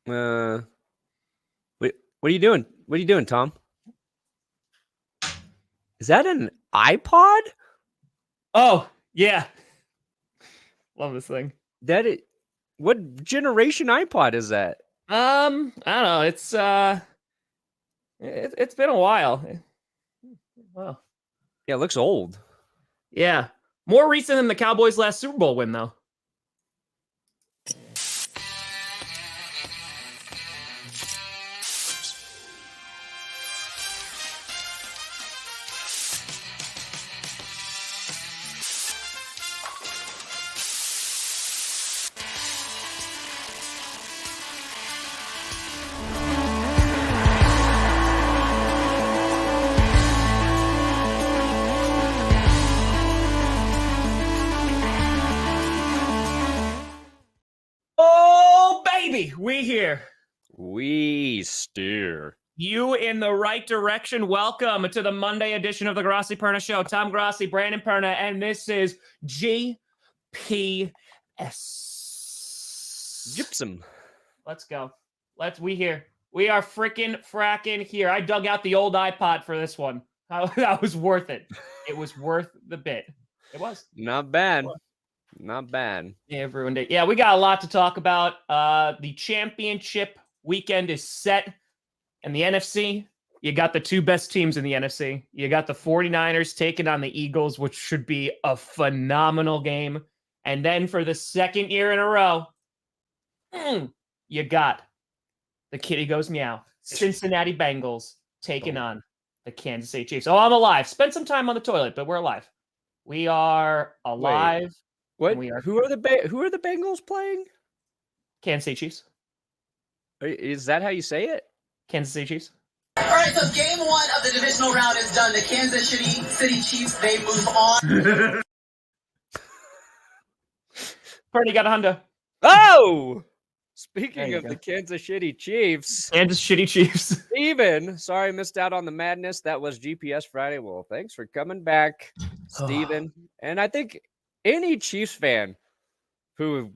What are you doing? What are you doing, Tom? Is that an iPod? Oh, yeah. Love this thing. What generation iPod is that? I don't know. It's been a while. Wow. Yeah, it looks old. Yeah. More recent than the Cowboys' last Super Bowl win, though. We here. We steer. You in the right direction. Welcome to the Monday edition of the Grossi Perna Show. Tom Grossi, Brandon Perna, and this is GPS. Gypsum. Let's go. We here. We are fracking here. I dug out the old iPod for this one. That was worth it. It was worth the bit. It was. Not bad. Not bad. Yeah, everyone ruined it. Yeah, we got a lot to talk about. The championship weekend is set. And the NFC, you got the two best teams in the NFC. You got the 49ers taking on the Eagles, which should be a phenomenal game. And then for the second year in a row, you got the kitty goes meow. Cincinnati Bengals taking on the Kansas City Chiefs. Oh, I'm alive. Spent some time on the toilet, but we're alive. We are alive. Wait. What? Who are the Bengals playing? Kansas City Chiefs. Is that how you say it? Kansas City Chiefs. All right, so game one of the divisional round is done. The Kansas City Chiefs, they move on. Purdy got a hundo. Oh! Speaking of the Kansas City Chiefs. Kansas City Chiefs. Steven, sorry I missed out on the madness. That was GPS Friday. Well, thanks for coming back, Steven. And I think any Chiefs fan who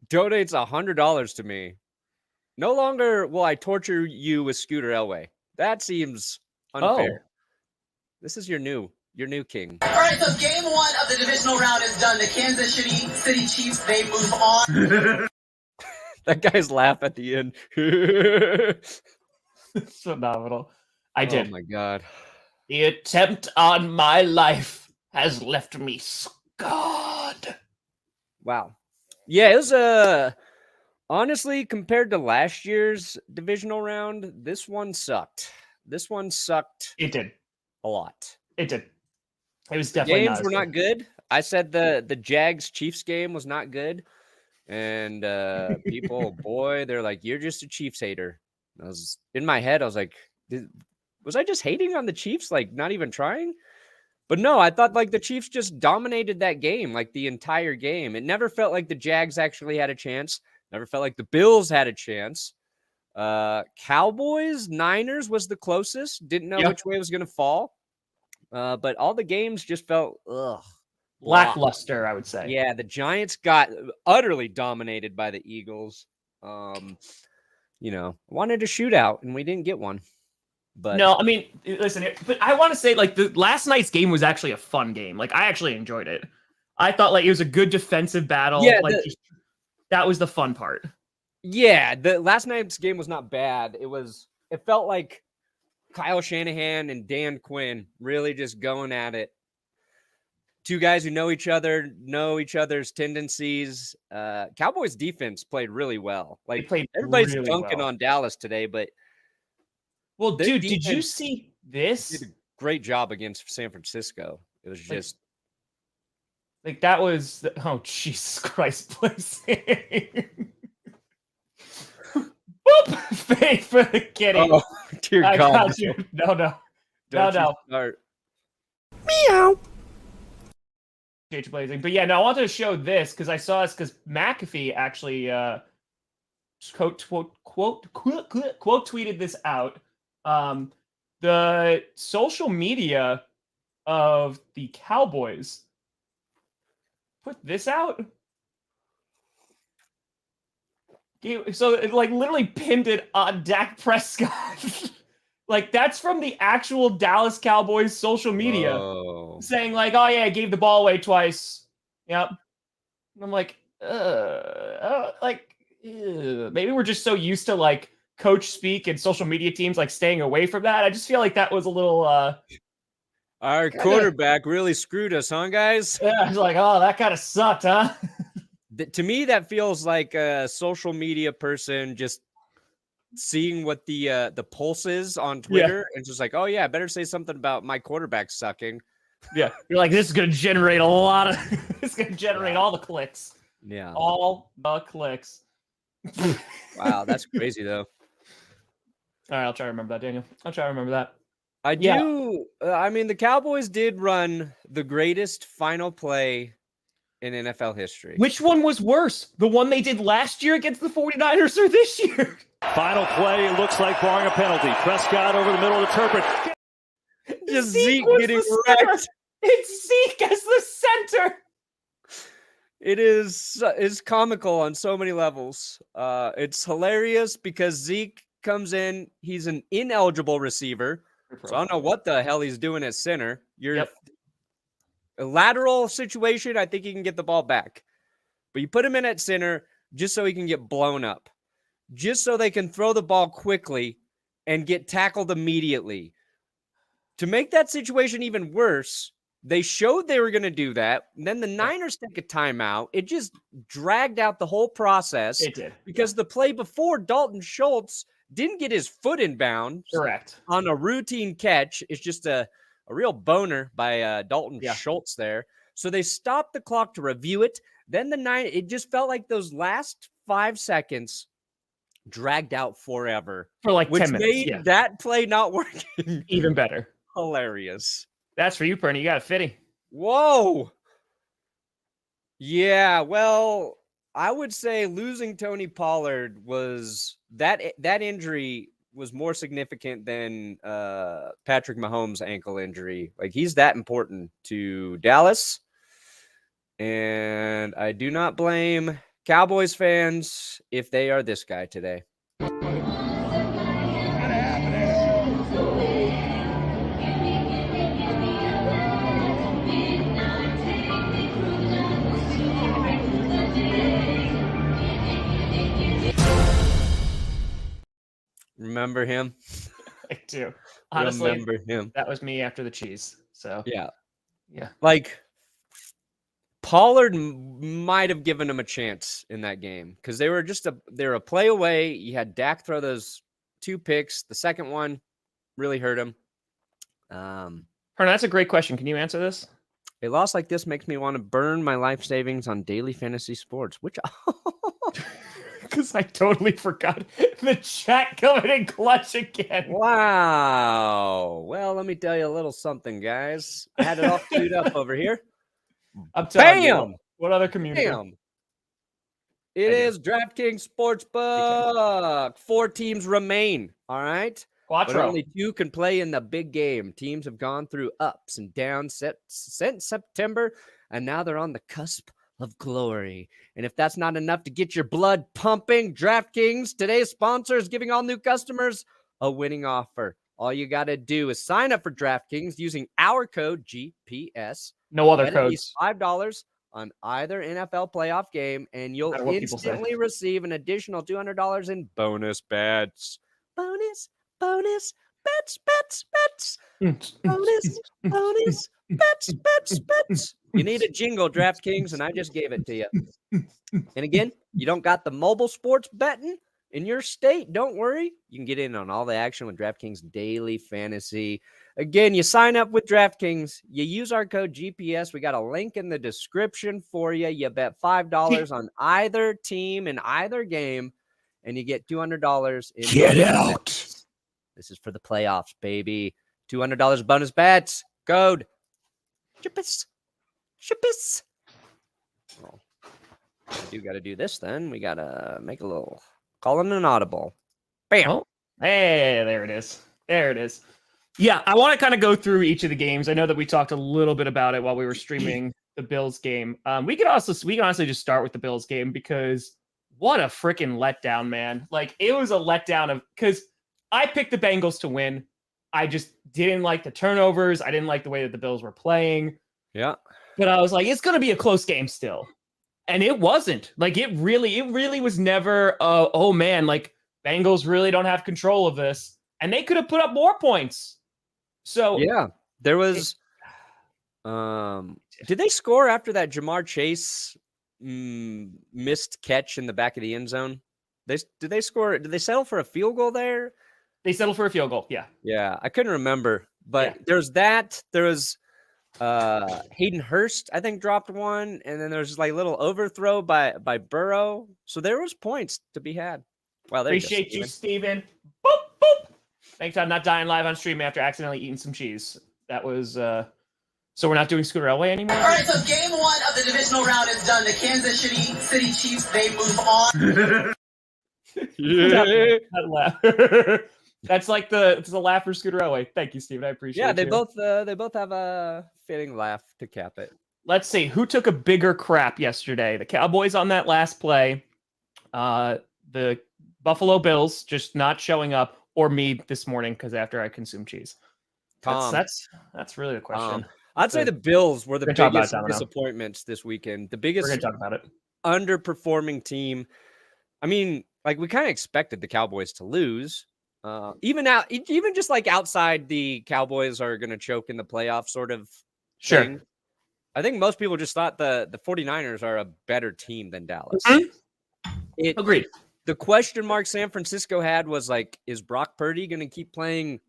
donates $100 to me, no longer will I torture you with Scooter Elway. That seems unfair. This is your new king. All right, so game one of the divisional round is done. The Kansas City Chiefs, they move on. That guy's laugh at the end. It's phenomenal. I did. Oh my God. The attempt on my life has left me scarred. Wow. Yeah, it was honestly, compared to last year's divisional round, this one sucked. It did. A lot. It did. It was definitely games were not good. I said the Jags Chiefs game was not good. And people, boy, they're like, you're just a Chiefs hater. I was in my head, I was like, was I just hating on the Chiefs? Like not even trying? But no, I thought like the Chiefs just dominated that game, like the entire game. It never felt like the Jags actually had a chance. Never felt like the Bills had a chance. Cowboys, Niners was the closest. Didn't know which way it was going to fall. But all the games just felt lackluster, I would say. Yeah, the Giants got utterly dominated by the Eagles. Wanted a shootout, and we didn't get one. But no, I mean, listen, but I want to say, like, the last night's game was actually a fun game. Like, I actually enjoyed it. I thought, like, it was a good defensive battle. Yeah, that was the fun part. Yeah, the last night's game was not bad. It felt like Kyle Shanahan and Dan Quinn really just going at it. Two guys who know each other, know each other's tendencies. Cowboys defense played really well. Like everybody's really dunking on Dallas today, but well, dude, did you see this? Did a great job against San Francisco. It was just like that was oh Jesus Christ, please. Whoop! Fake for the kitty. Oh, dear God. Got you. No. Meow. Blazing. But yeah, no, I wanted to show this because I saw this because McAfee actually quote tweeted this out. The social media of the Cowboys put this out. So it like literally pinned it on Dak Prescott. Like that's from the actual Dallas Cowboys social media saying like, oh yeah, I gave the ball away twice. Yep. And I'm like, maybe we're just so used to like coach speak and social media teams like staying away from that. I just feel like that was a little our quarterback really screwed us, huh, guys? Yeah, I was like, oh, that kind of sucked, huh? To me, that feels like a social media person just seeing what the pulse is on Twitter and just like, oh yeah, I better say something about my quarterback sucking. Yeah, you're like, this is gonna generate a lot of it's gonna generate all the clicks. Yeah, all the clicks. Wow, that's crazy though. All right, I'll try to remember that, Daniel. I'll try to remember that. I do. I mean, the Cowboys did run the greatest final play in NFL history. Which one was worse? The one they did last year against the 49ers or this year? Final play looks like barring a penalty. Prescott over the middle of the turret. Just Zeke getting wrecked. It's Zeke as the center. It is comical on so many levels. It's hilarious because Zeke comes in. He's an ineligible receiver. So I don't know what the hell he's doing at center. A lateral situation, I think he can get the ball back. But you put him in at center just so he can get blown up. Just so they can throw the ball quickly and get tackled immediately. To make that situation even worse, they showed they were going to do that. And then the Niners take a timeout. It just dragged out the whole process. It did. Because the play before, Dalton Schultz didn't get his foot in bounds. Correct. On a routine catch. It's just a real boner by Dalton Schultz there. So they stopped the clock to review it. Then it just felt like those last 5 seconds dragged out forever. For like 10 minutes. Which made that play not working even better. Hilarious. That's for you, Perny. You got a fitty. Whoa. Yeah, well, I would say losing Tony Pollard was that injury was more significant than Patrick Mahomes' ankle injury. Like, he's that important to Dallas. And I do not blame Cowboys fans if they are this guy today. Remember him? I do. Honestly, remember him. That was me after the cheese. So yeah. Like Pollard might have given him a chance in that game because they were a play away. You had Dak throw those 2 picks. The second one really hurt him. Hernan, that's a great question. Can you answer this? A loss like this makes me want to burn my life savings on daily fantasy sports, which because I totally forgot the chat coming in clutch again. Wow. Well, let me tell you a little something, guys. I had it all queued up over here. I'm telling you. What other community? Bam. It is DraftKings Sportsbook. 4 teams remain. All right. Quattro. But only 2 can play in the big game. Teams have gone through ups and downs since September, and now they're on the cusp of glory. And if that's not enough to get your blood pumping, DraftKings, today's sponsor, is giving all new customers a winning offer. All you got to do is sign up for DraftKings using our code GPS. No other codes. $5 on either NFL playoff game, and you'll instantly receive an additional $200 in bonus bets. Bonus bets. Bonus bets. You need a jingle, DraftKings, and I just gave it to you. And again, you don't got the mobile sports betting in your state? Don't worry. You can get in on all the action with DraftKings Daily Fantasy. Again, you sign up with DraftKings. You use our code GPS. We got a link in the description for you. You bet $5 on either team in either game, and you get $200 in Get out. Bets. This is for the playoffs, baby. $200 bonus bets. Code GPS. Well, I do got to do this then. We got to make a little call in an audible. Bam. Oh, hey, there it is. Yeah, I want to kind of go through each of the games. I know that we talked a little bit about it while we were streaming the Bills game. We can honestly just start with the Bills game because what a freaking letdown, man. Like, it was a letdown because I picked the Bengals to win. I just didn't like the turnovers. I didn't like the way that the Bills were playing. Yeah. But I was like, it's going to be a close game still. And it wasn't. Like, it really was never, oh man, like, Bengals really don't have control of this. And they could have put up more points. So yeah, there was, did they score after that Jamar Chase missed catch in the back of the end zone? Did they score? Did they settle for a field goal there? They settled for a field goal. Yeah. Yeah. I couldn't remember, but there's that. There was Hayden Hurst, I think, dropped one, and then there's like a little overthrow by Burrow. So there was points to be had. Well, appreciate you, Steven. Boop, boop. Thanks for not dying live on stream after accidentally eating some cheese. That was so we're not doing Scooter Elway anymore? All right, so game 1 of the divisional round is done. The Kansas City Chiefs, they move on. That laugh. That's like it's a laugh for Scooter Elway. Thank you, Steven. I appreciate it. Yeah, they both have a fitting laugh to cap it. Let's see who took a bigger crap yesterday. The Cowboys on that last play, the Buffalo Bills just not showing up, or me this morning because after I consumed cheese. That's really the question. I'd say the Bills were the biggest disappointments this weekend. The biggest We're gonna talk about it. Underperforming team. I mean, like, we kind of expected the Cowboys to lose. Even just like outside the Cowboys are going to choke in the playoff sort of thing. I think most people just thought the 49ers are a better team than Dallas. Agreed. The question mark San Francisco had was like, is Brock Purdy going to keep playing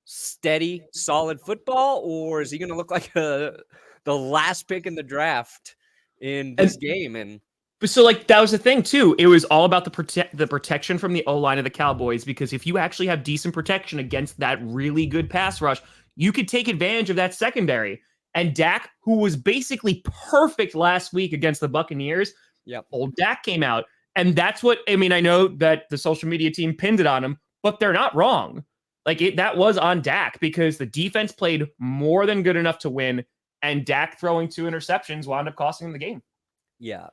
steady, solid football, or is he going to look like the last pick in the draft in this game? And so, like, that was the thing too. It was all about the protection from the O-line of the Cowboys, because if you actually have decent protection against that really good pass rush, you could take advantage of that secondary. And Dak, who was basically perfect last week against the Buccaneers, old Dak came out. And that's what, I mean, I know that the social media team pinned it on him, but they're not wrong. Like, that was on Dak because the defense played more than good enough to win, and Dak throwing 2 interceptions wound up costing him the game. Yeah.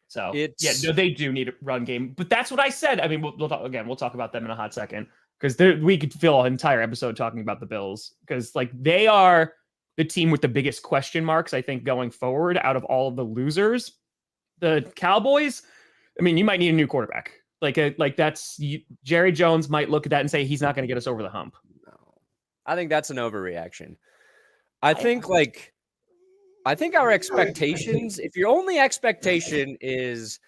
So, they do need a run game. But that's what I said. I mean, we'll talk about them in a hot second, because we could fill an entire episode talking about the Bills, because, like, they are the team with the biggest question marks, I think, going forward out of all of the losers. The Cowboys, I mean, you might need a new quarterback. Jerry Jones might look at that and say he's not going to get us over the hump. No, I think that's an overreaction. I think our expectations, if your only expectation is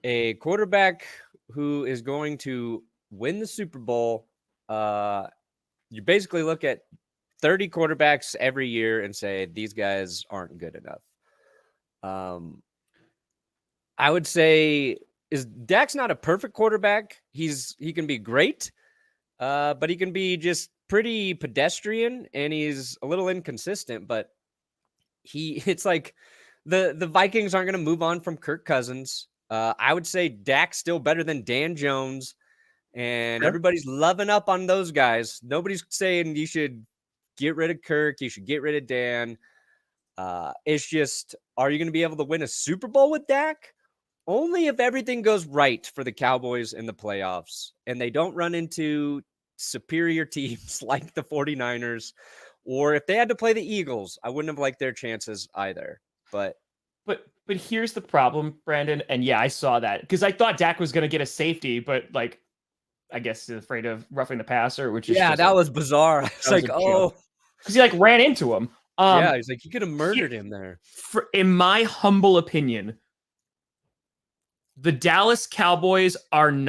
a quarterback who is going to win the Super Bowl, you basically look at 30 quarterbacks every year and say these guys aren't good enough. I would say Dak's not a perfect quarterback. He can be great, but he can be just pretty pedestrian, and he's a little inconsistent. But it's like the Vikings aren't going to move on from Kirk Cousins. I would say Dak's still better than Dan Jones, and everybody's loving up on those guys. Nobody's saying you should get rid of Kirk. You should get rid of Dan. It's just, are you going to be able to win a Super Bowl with Dak? Only if everything goes right for the Cowboys in the playoffs and they don't run into superior teams like the 49ers, or if they had to play the Eagles, I wouldn't have liked their chances either. But here's the problem, Brandon. And yeah, I saw that because I thought Dak was going to get a safety, but like, I guess he's afraid of roughing the passer, which is that was bizarre. It's like, because he like ran into him. He's like, he could have murdered him there. In my humble opinion, the Dallas Cowboys aren't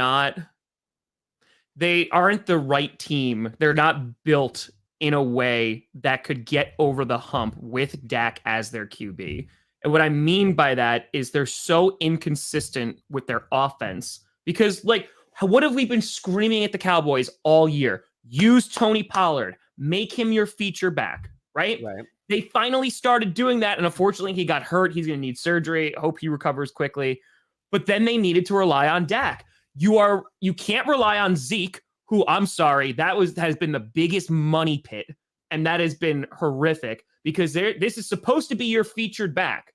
the right team. They're not built in a way that could get over the hump with Dak as their QB. And what I mean by that is they're so inconsistent with their offense, because like, what have we been screaming at the Cowboys all year? Use Tony Pollard, make him your feature back, right? They finally started doing that. And unfortunately he got hurt. He's going to need surgery. Hope he recovers quickly. But then they needed to rely on Dak. You can't rely on Zeke, who, I'm sorry, has been the biggest money pit, and that has been horrific because this is supposed to be your featured back,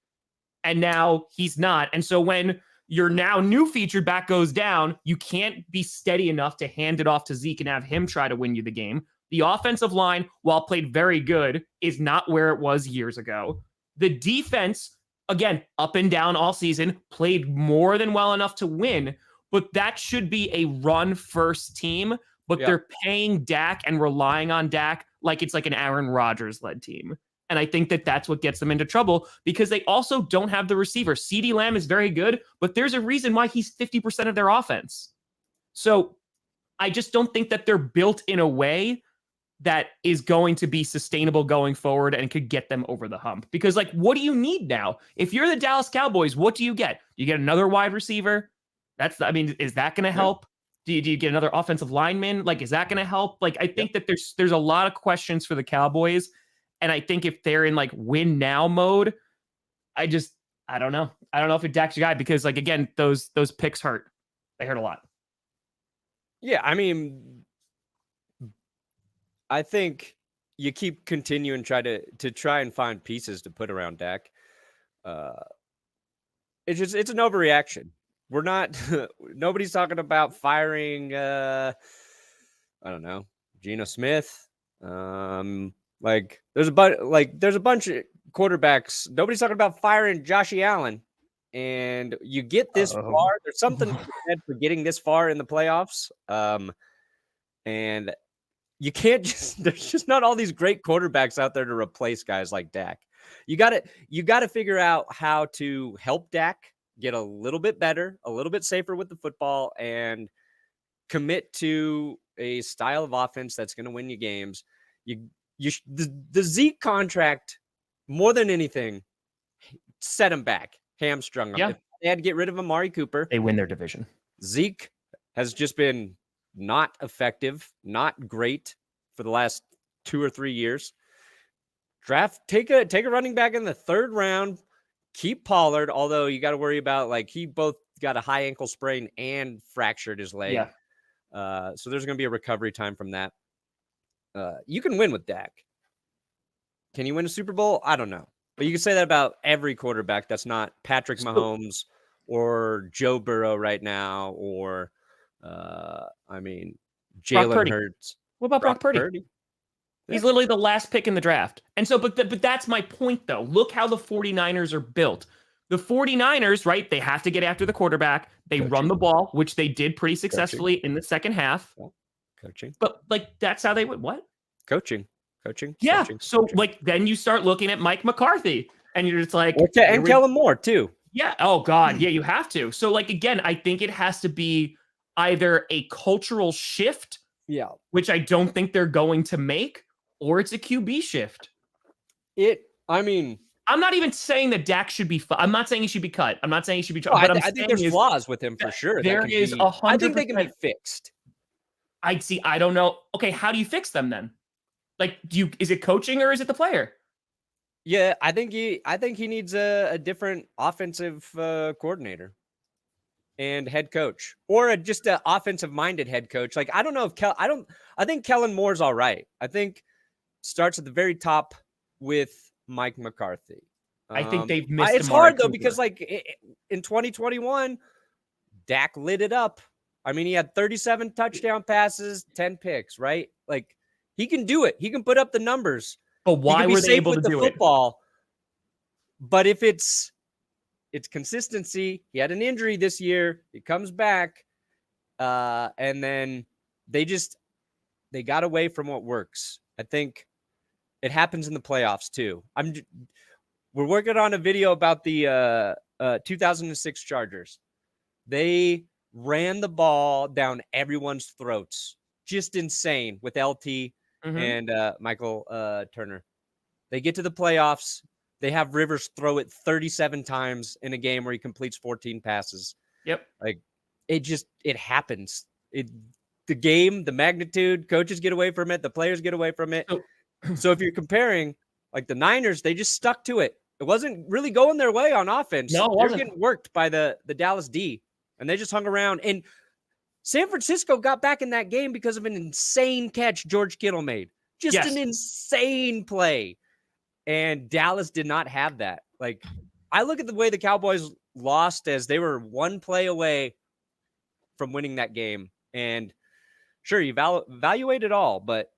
and now he's not. And so when Your now new featured back goes down. You can't be steady enough to hand it off to Zeke and have him try to win you the game. The offensive line, while played very good, is not where it was years ago. The defense, again, up and down all season, played more than well enough to win, but that should be a run-first team, but they're paying Dak and relying on Dak like it's like an Aaron Rodgers-led team. And I think that that's what gets them into trouble because they also don't have the receiver. CeeDee Lamb is very good, but there's a reason why he's 50% of their offense. So I just don't think that they're built in a way that is going to be sustainable going forward and could get them over the hump. Because, like, what do you need now? If you're the Dallas Cowboys, what do you get? You get another wide receiver? Is that going to help? Do you get another offensive lineman? Like, is that going to help? Like, I think that there's a lot of questions for the Cowboys. And I think if they're in like win now mode, I don't know. I don't know if it Dak's your guy because, like, again, those picks hurt. They hurt a lot. Yeah, I mean, I think you keep continuing to try and find pieces to put around Dak. It's an overreaction. We're not. Nobody's talking about firing. I don't know, Geno Smith. There's a bunch of quarterbacks. Nobody's talking about firing Joshie Allen. And you get this far. There's something for getting this far in the playoffs. And you can't there's just not all these great quarterbacks out there to replace guys like Dak. You got to figure out how to help Dak get a little bit better, a little bit safer with the football, and commit to a style of offense that's going to win you games. The Zeke contract, more than anything, set him back, hamstrung him. Yeah. If they had to get rid of Amari Cooper, they win their division. Zeke has just been not effective, not great for the last 2 or 3 years. Take a running back in the 3rd round. Keep Pollard, although you got to worry about, like, he both got a high ankle sprain and fractured his leg. Yeah. So there's going to be a recovery time from that. You can win with Dak. Can you win a Super Bowl? I don't know. But you can say that about every quarterback that's not Patrick Mahomes or Joe Burrow right now, or Jalen Hurts. What about Brock Purdy? He's literally the last pick in the draft. And so, but that's my point, though. Look how the 49ers are built. The 49ers, right, they have to get after the quarterback. They run the ball, which they did pretty successfully in the second half. Coaching. But, like, that's how they would, what? Coaching. Yeah. Coaching. Like, then you start looking at Mike McCarthy, and you're just like... And Kellen Moore, too. Yeah. Oh, God. Yeah, you have to. So, like, again, I think it has to be either a cultural shift, which I don't think they're going to make, or it's a QB shift. I'm not even saying that Dak should be. I'm not saying he should be cut. I'm not saying he should be. But I think there's flaws with him for sure. There is 100%. I think they can be fixed. I don't know. Okay, how do you fix them then? Like, is it coaching or is it the player? Yeah, I think he needs a different offensive coordinator and head coach, or just an offensive-minded head coach. Like, I don't know if I think Kellen Moore's all right. I think starts at the very top with Mike McCarthy. I think they've missed. It's hard though because, like, in 2021, Dak lit it up. I mean, he had 37 touchdown passes, 10 picks, right? Like, he can do it. He can put up the numbers. But why were they able to do football? But if it's consistency, he had an injury this year. He comes back, and then they got away from what works. I think it happens in the playoffs too. We're working on a video about the 2006 Chargers. They ran the ball down everyone's throats. Just insane with LT and Michael Turner. They get to the playoffs. They have Rivers throw it 37 times in a game where he completes 14 passes. Yep. Like, it happens. The game, the magnitude, coaches get away from it. The players get away from it. So if you're comparing, like, the Niners, they just stuck to it. It wasn't really going their way on offense. No, they were getting worked by the Dallas D, and they just hung around. And San Francisco got back in that game because of an insane catch George Kittle made. Just an insane play. And Dallas did not have that. Like, I look at the way the Cowboys lost as they were one play away from winning that game. And sure, you evaluate it all, but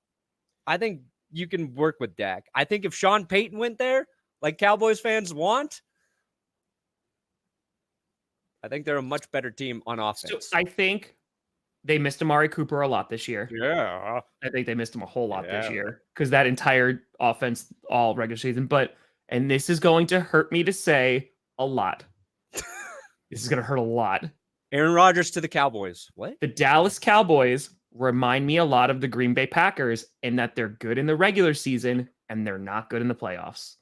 I think you can work with Dak. I think if Sean Payton went there, like Cowboys fans want, I think they're a much better team on offense. So I think they missed Amari Cooper a lot this year. Yeah. I think they missed him a whole lot this year because that entire offense all regular season. And this is going to hurt me to say a lot. This is going to hurt a lot. Aaron Rodgers to the Cowboys. What? The Dallas Cowboys remind me a lot of the Green Bay Packers in that they're good in the regular season and they're not good in the playoffs.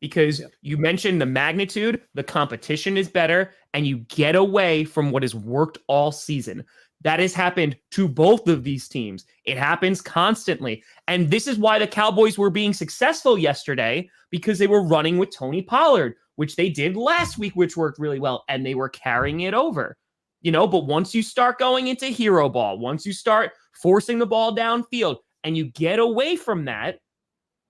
Because you mentioned the magnitude, the competition is better, and you get away from what has worked all season. That has happened to both of these teams. It happens constantly. And this is why the Cowboys were being successful yesterday, because they were running with Tony Pollard, which they did last week, which worked really well, and they were carrying it over. But once you start going into hero ball, once you start forcing the ball downfield and you get away from that,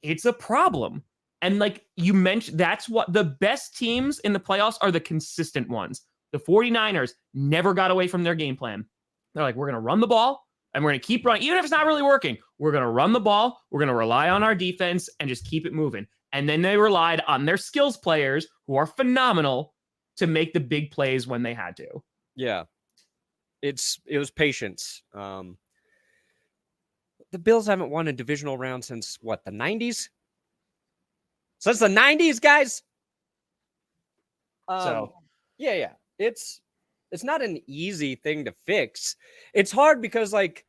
it's a problem. And like you mentioned, that's what the best teams in the playoffs are, the consistent ones. The 49ers never got away from their game plan. They're like, we're going to run the ball and we're going to keep running. Even if it's not really working, we're going to run the ball. We're going to rely on our defense and just keep it moving. And then they relied on their skills players who are phenomenal to make the big plays when they had to. Yeah. It was patience. The Bills haven't won a divisional round since what, the 90s? Since the 90s, guys. Yeah. It's not an easy thing to fix. It's hard because like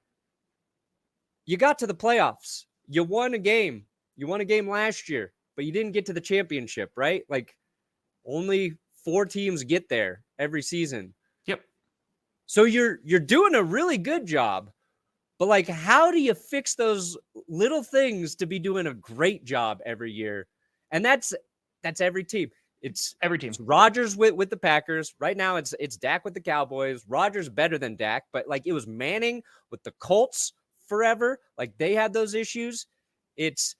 you got to the playoffs. You won a game. You won a game last year, but you didn't get to the championship, right? Like only 4 teams get there every season. Yep. So you're doing a really good job. But like, how do you fix those little things to be doing a great job every year? And that's every team. It's every team. It's Rodgers with the Packers. Right now it's Dak with the Cowboys. Rodgers better than Dak, but like it was Manning with the Colts forever. Like they had those issues. It's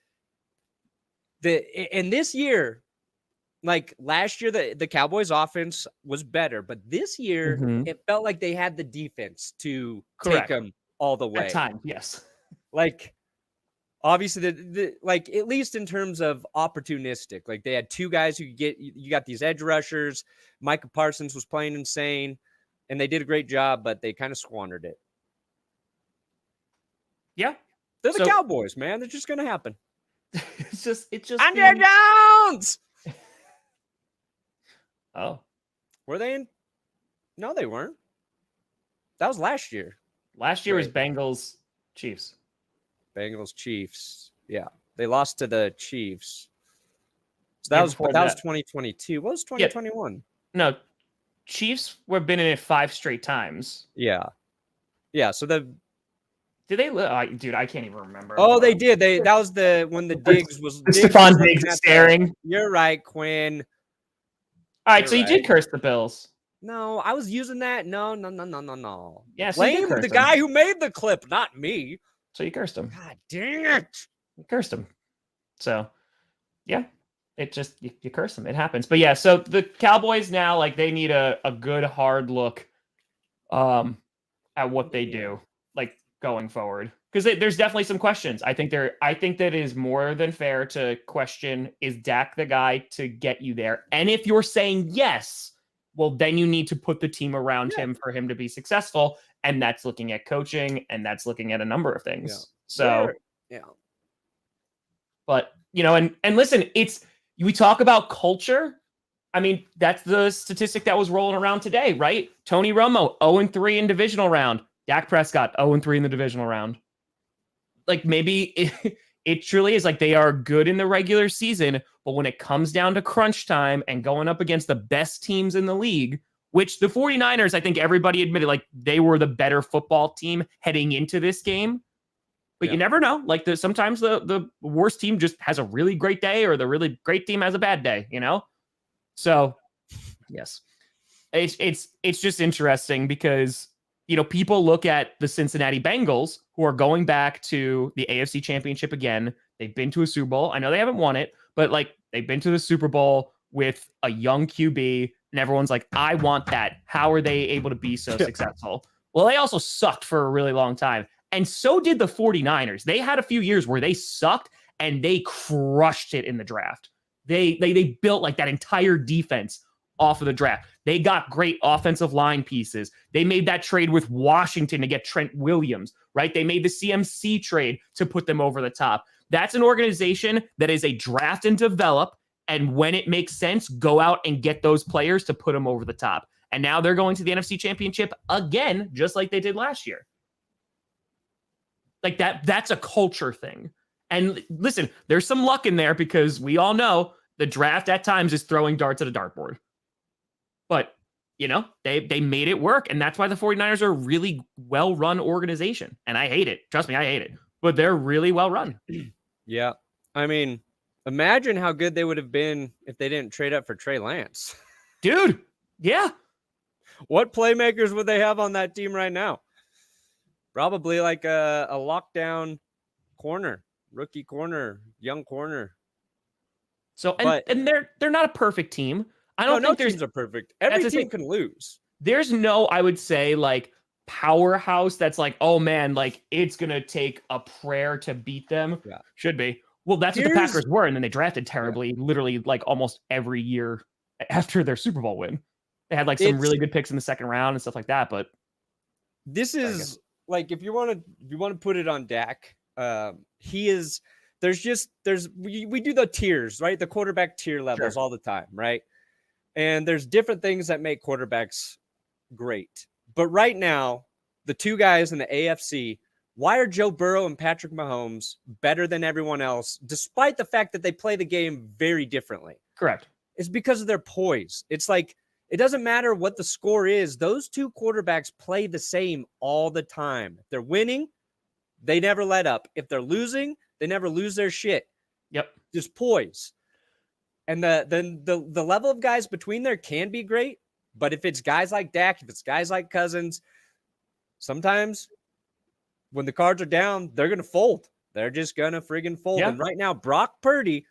and this year, like last year, the Cowboys offense was better, but this year it felt like they had the defense to take them all the way. At time, yes. Like obviously the like at least in terms of opportunistic, like they had 2 guys who could get, you got these edge rushers. Micah Parsons was playing insane and they did a great job, but they kind of squandered it. Yeah. They're the Cowboys, man. They're just going to happen. It's just Andre Jones. Oh, were they in? No, they weren't. That was last year. Last year was Bengals Chiefs. Bengals Chiefs. Yeah. They lost to the Chiefs. So that was 2022. What was 2021? No. Chiefs were been in it 5 straight times. Yeah. Yeah, so did they dude, I can't even remember. Oh, they did. That was when the Diggs was Stephon Diggs staring. You're right, Quinn. All right, so you did curse the Bills. No, I was using that. No. Yeah, so blame the guy who made the clip, not me. So you cursed him. God dang it. You cursed him. So, yeah, it just, you curse him. It happens. But yeah, so the Cowboys now, like, they need a good, hard look at what they do, like, going forward. Because there's definitely some questions. I think that is more than fair to question, is Dak the guy to get you there? And if you're saying yes, well, then you need to put the team around him for him to be successful. And that's looking at coaching, and that's looking at a number of things. Yeah. So, but, and listen, we talk about culture. I mean, that's the statistic that was rolling around today, right? Tony Romo, 0-3 in divisional round. Dak Prescott, 0-3 in the divisional round. Like, maybe it truly is like they are good in the regular season, but when it comes down to crunch time and going up against the best teams in the league, which the 49ers, I think everybody admitted, like, they were the better football team heading into this game. But you never know. Like, sometimes the worst team just has a really great day, or the really great team has a bad day, So, yes. It's just interesting because, people look at the Cincinnati Bengals, who are going back to the AFC Championship again. They've been to a Super Bowl. I know they haven't won it, but, like, they've been to the Super Bowl with a young QB, and everyone's like, I want that. How are they able to be so successful? Well, they also sucked for a really long time. And so did the 49ers. They had a few years where they sucked and they crushed it in the draft. They built like that entire defense off of the draft. They got great offensive line pieces. They made that trade with Washington to get Trent Williams, right? They made the CMC trade to put them over the top. That's an organization that is a draft and develop, and when it makes sense, go out and get those players to put them over the top. And now they're going to the NFC Championship again, just like they did last year. Like that's a culture thing. And listen, there's some luck in there because we all know the draft at times is throwing darts at a dartboard. But, they made it work. And that's why the 49ers are a really well-run organization. And I hate it. Trust me, I hate it. But they're really well-run. Yeah. I mean, imagine how good they would have been if they didn't trade up for Trey Lance. Dude, yeah. What playmakers would they have on that team right now? Probably like a lockdown corner, rookie corner, young corner. So, and they're not a perfect team. I don't think teams are perfect. Every team can lose. There's no, I would say, like, powerhouse that's like, oh man, like it's gonna take a prayer to beat them. Yeah. Should be. Well, that's what the Packers were, and then they drafted terribly, literally like almost every year after their Super Bowl win. They had like some really good picks in the second round and stuff like that. But this is like if you want to put it on Dak, he is. We do the tiers, right? The quarterback tier levels all the time, right? And there's different things that make quarterbacks great. But right now, the two guys in the AFC, why are Joe Burrow and Patrick Mahomes better than everyone else, despite the fact that they play the game very differently? Correct. It's because of their poise. It's like, it doesn't matter what the score is. Those two quarterbacks play the same all the time. If they're winning, they never let up. If they're losing, they never lose their shit. Yep. Just poise. And the level of guys between there can be great. But if it's guys like Dak, if it's guys like Cousins, sometimes when the cards are down, they're going to fold. They're just going to friggin' fold. Yeah. And right now, Brock Purdy,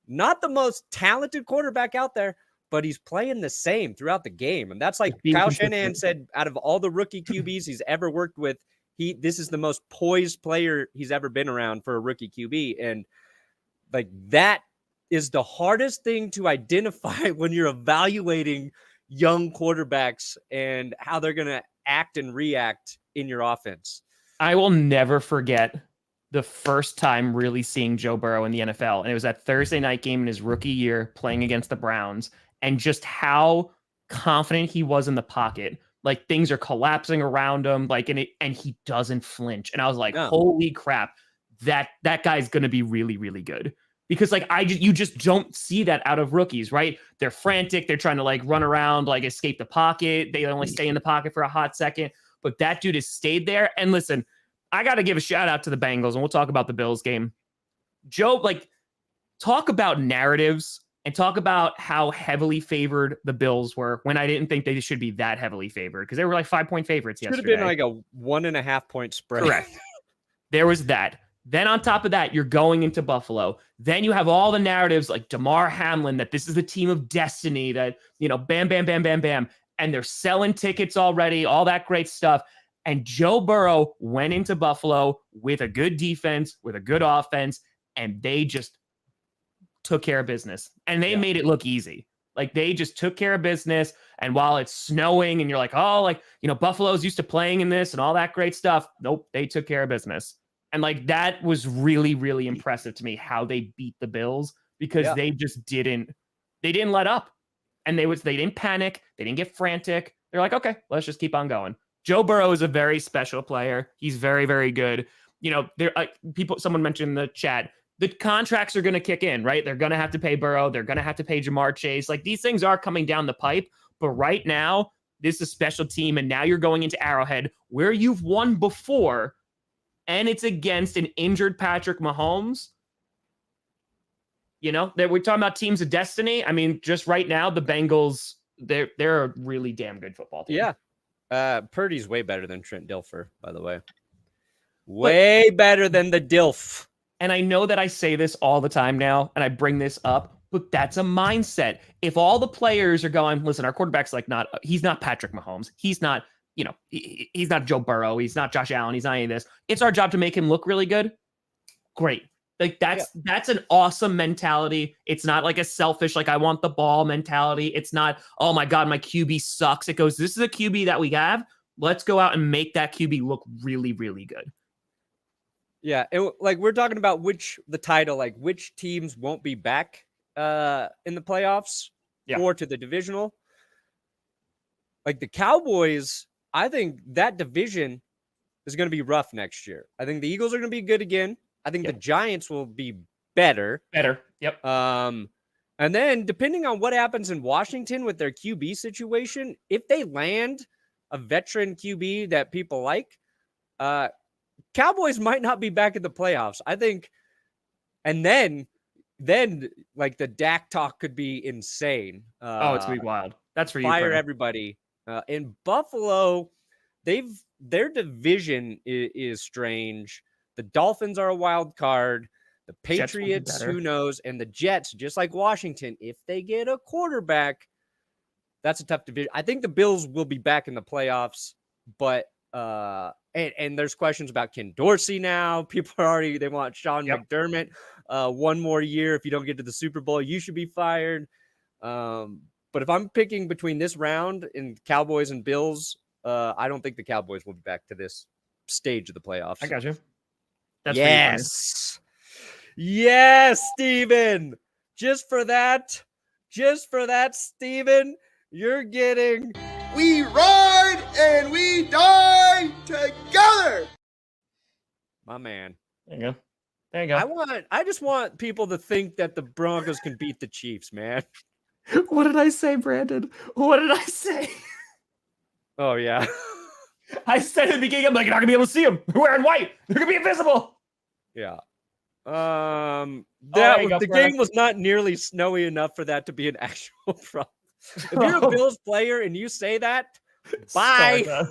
not the most talented quarterback out there, but he's playing the same throughout the game. And that's like Kyle Shanahan said, out of all the rookie QBs he's ever worked with, this is the most poised player he's ever been around for a rookie QB. And like that is the hardest thing to identify when you're evaluating young quarterbacks and how they're going to act and react in your offense. I will never forget the first time really seeing Joe Burrow in the NFL. And it was that Thursday night game in his rookie year playing against the Browns, and just how confident he was in the pocket. Like things are collapsing around him, like, and he doesn't flinch. And I was like, holy crap, that guy's going to be really, really good. Because like you just don't see that out of rookies, right? They're frantic. They're trying to like run around, like escape the pocket. They only stay in the pocket for a hot second. But that dude has stayed there. And listen, I got to give a shout out to the Bengals, and we'll talk about the Bills game. Joe, like, talk about narratives and talk about how heavily favored the Bills were when I didn't think they should be that heavily favored, because they were like 5-point favorites yesterday. Should have been like a 1.5 point spread. Correct. There was that. Then on top of that, you're going into Buffalo. Then you have all the narratives like Damar Hamlin, that this is the team of destiny, that, bam, bam, bam, bam, bam. And they're selling tickets already, all that great stuff. And Joe Burrow went into Buffalo with a good defense, with a good offense, and they just took care of business. And they made it look easy. Like they just took care of business. And while it's snowing and you're like, oh, like, Buffalo's used to playing in this and all that great stuff. Nope, they took care of business. And like that was really, really impressive to me, how they beat the Bills, because they just didn't let up. And they didn't panic. They didn't get frantic. They're like, okay, let's just keep on going. Joe Burrow is a very special player. He's very, very good. Someone mentioned in the chat, the contracts are going to kick in, right? They're going to have to pay Burrow. They're going to have to pay Jamar Chase. Like these things are coming down the pipe. But right now, this is a special team. And now you're going into Arrowhead, where you've won before, and it's against an injured Patrick Mahomes. We're talking about teams of destiny. I mean, just right now, the Bengals, they're a really damn good football team. Yeah. Purdy's way better than Trent Dilfer, by the way. Way better than the Dilf. And I know that I say this all the time now, and I bring this up. But that's a mindset. If all the players are going, listen, our quarterback's like he's not Patrick Mahomes. He's not, he's not Joe Burrow. He's not Josh Allen. He's not any of this. It's our job to make him look really good. Great. Like that's an awesome mentality. It's not like a selfish, like I want the ball mentality. It's not, oh my God, my QB sucks. It goes, this is a QB that we have. Let's go out and make that QB look really, really good. Yeah. Like we're talking about which teams won't be back in the playoffs or to the divisional. Like the Cowboys, I think that division is going to be rough next year. I think the Eagles are going to be good again. I think the Giants will be better. Yep. And then depending on what happens in Washington with their QB situation, if they land a veteran QB that people like, Cowboys might not be back in the playoffs. I think. And then like the Dak talk could be insane. It's going to be wild. That's for you. Fire everybody. In Buffalo, their division is strange. The Dolphins are a wild card. The Patriots, who knows? And the Jets, just like Washington, if they get a quarterback, that's a tough division. I think the Bills will be back in the playoffs, but and there's questions about Ken Dorsey now. People they want Sean McDermott. One more year. If you don't get to the Super Bowl, you should be fired. But if I'm picking between this round and Cowboys and Bills, I don't think the Cowboys will be back to this stage of the playoffs. I got you. That's yes, Steven. Just for that, Steven, you're getting We Ride and We Die Together. My man. There you go. I just want people to think that the Broncos can beat the Chiefs, man. What did I say, Brandon? What did I say? Oh, yeah. I said in the beginning, I'm like, you're not going to be able to see them. They're wearing white. They're going to be invisible. Yeah. The game was not nearly snowy enough for that to be an actual problem. If you're a Bills player and you say that, bye.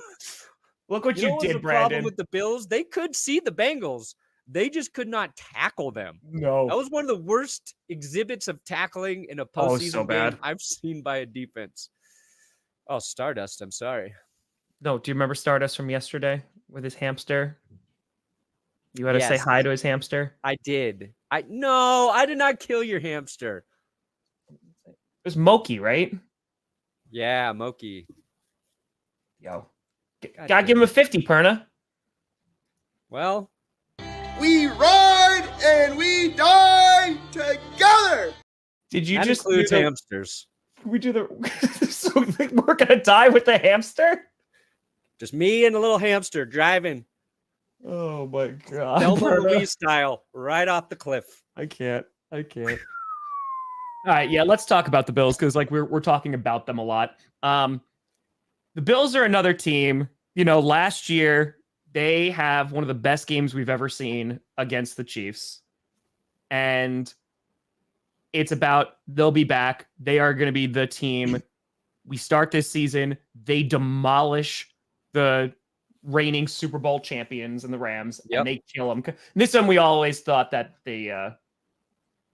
Look what you did, the Brandon. Problem with the Bills, they could see the Bengals. They just could not tackle them. No. That was one of the worst exhibits of tackling in a postseason game I've seen by a defense. Oh, Stardust. I'm sorry. No, do you remember Stardust from yesterday with his hamster? You had to say hi to his hamster? I did. No, I did not kill your hamster. It was Moki, right? Yeah, Moki. Yo. Gotta give him a 50, Perna. Well. We ride and we die together. Did you that just includes hamsters? We do so we're gonna die with the hamster? Just me and a little hamster driving. Oh my God. Thelma Louise style, right off the cliff. I can't. All right, yeah, let's talk about the Bills because like we're talking about them a lot. The Bills are another team. Last year they have one of the best games we've ever seen against the Chiefs. And it's about they'll be back. They are going to be the team. We start this season. They demolish the reigning Super Bowl champions and the Rams, and they kill them. This time we always thought that they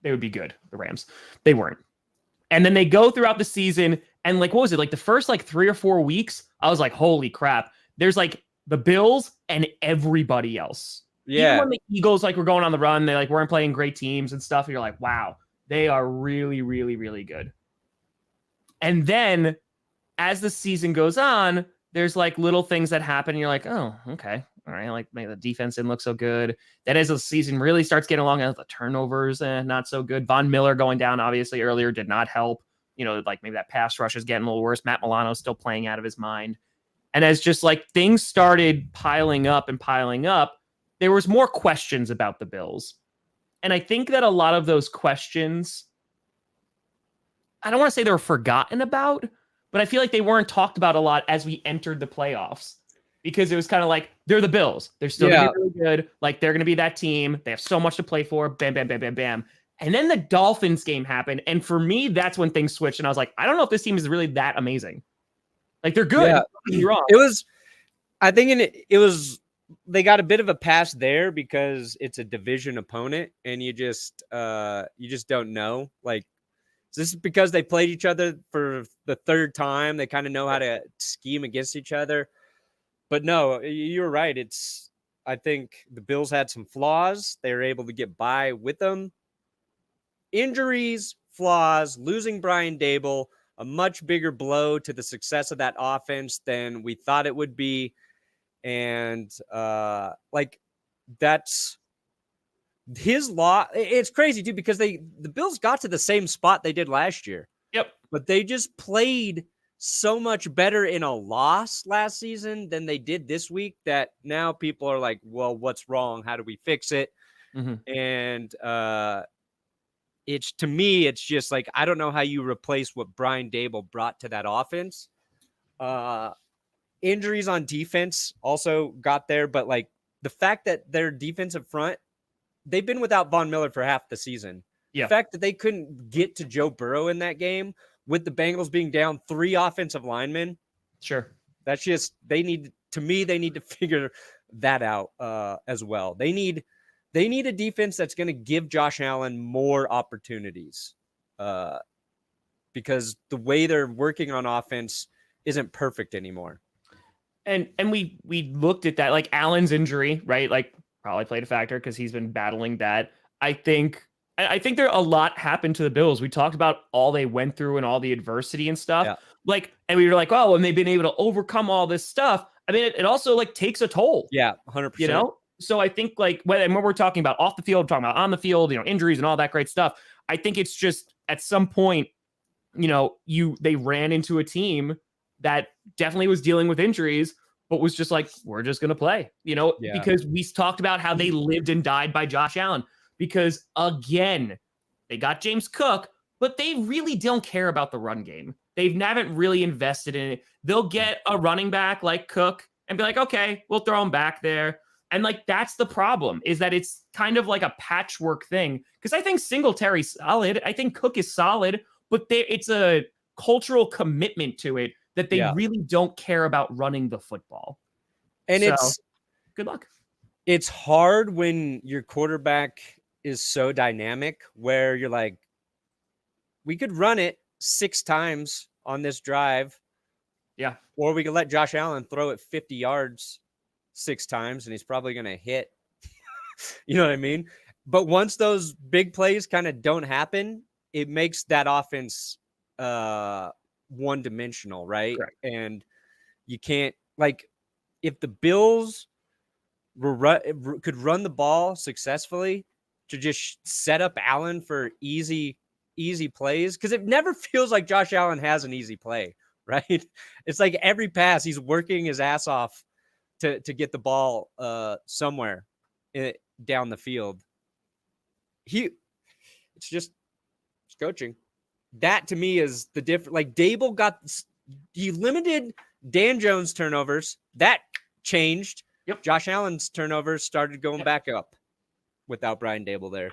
would be good, the Rams. They weren't. And then they go throughout the season, and like, what was it? Like the first 3 or 4 weeks, I was like, holy crap. There's like the Bills and everybody else. Yeah. Even when the Eagles were going on the run, they weren't playing great teams and stuff. And you're like, wow, they are really, really, really good. And then as the season goes on, there's little things that happen. And you're like, oh, okay. All right. Maybe the defense didn't look so good. Then as the season really starts getting along, the turnovers, not so good. Von Miller going down, obviously, earlier did not help. Maybe that pass rush is getting a little worse. Matt Milano's still playing out of his mind. And as just things started piling up, there was more questions about the Bills. And I think that a lot of those questions, I don't want to say they were forgotten about, but I feel like they weren't talked about a lot as we entered the playoffs. Because it was kind of they're the Bills. They're still going to be really good. They're going to be that team. They have so much to play for. Bam, bam, bam, bam, bam. And then the Dolphins game happened. And for me, that's when things switched. And I was like, I don't know if this team is really that amazing. They're good. Yeah. Don't get me wrong. It was, I think they got a bit of a pass there because it's a division opponent and you just don't know. this is because they played each other for the third time. They kind of know how to scheme against each other. But no, you're right. I think the Bills had some flaws. They were able to get by with them. Injuries, flaws, losing Brian Daboll, a much bigger blow to the success of that offense than we thought it would be. And that's his law. It's crazy too, because the Bills got to the same spot they did last year. Yep. But they just played so much better in a loss last season than they did this week that now people are like, well, what's wrong? How do we fix it? Mm-hmm. And to me, it's just like, I don't know how you replace what Brian Daboll brought to that offense. Injuries on defense also got there, but like the fact that their defensive front, they've been without Von Miller for half the season. Yeah. The fact that they couldn't get to Joe Burrow in that game with the Bengals being down 3 offensive linemen. Sure. That's just, they need to figure that out as well. They need a defense that's going to give Josh Allen more opportunities because the way they're working on offense isn't perfect anymore. And we looked at that, like Allen's injury, right? Like probably played a factor because he's been battling that. I think there a lot happened to the Bills. We talked about all they went through and all the adversity and stuff. Yeah. Like, and we were like, oh, and they've been able to overcome all this stuff. I mean, it also like takes a toll. Yeah, 100%. You know? So I think like when we're talking about off the field, talking about on the field, injuries and all that great stuff. I think it's just at some point, they ran into a team that definitely was dealing with injuries, but was just like, we're just going to play, because we talked about how they lived and died by Josh Allen. Because again, they got James Cook, but they really don't care about the run game. They haven't really invested in it. They'll get a running back like Cook and be like, okay, we'll throw him back there. And like, that's the problem, is that it's kind of like a patchwork thing. Because I think Singletary's solid. I think Cook is solid, but it's a cultural commitment to it that they really don't care about running the football. And it's good luck. It's hard when your quarterback is so dynamic where you're like, we could run it 6 times on this drive. Yeah. Or we could let Josh Allen throw it 50 yards 6 times and he's probably going to hit. You know what I mean? But once those big plays kind of don't happen, it makes that offense one-dimensional, right? Correct. And you can't, like, if the Bills could run the ball successfully to just set up Allen for easy plays, because it never feels like Josh Allen has an easy play, right? It's like every pass he's working his ass off to get the ball somewhere down the field. It's coaching. That to me is the difference. Like Daboll he limited Dan Jones turnovers. That changed. Yep. Josh Allen's turnovers started going back up without Brian Daboll there.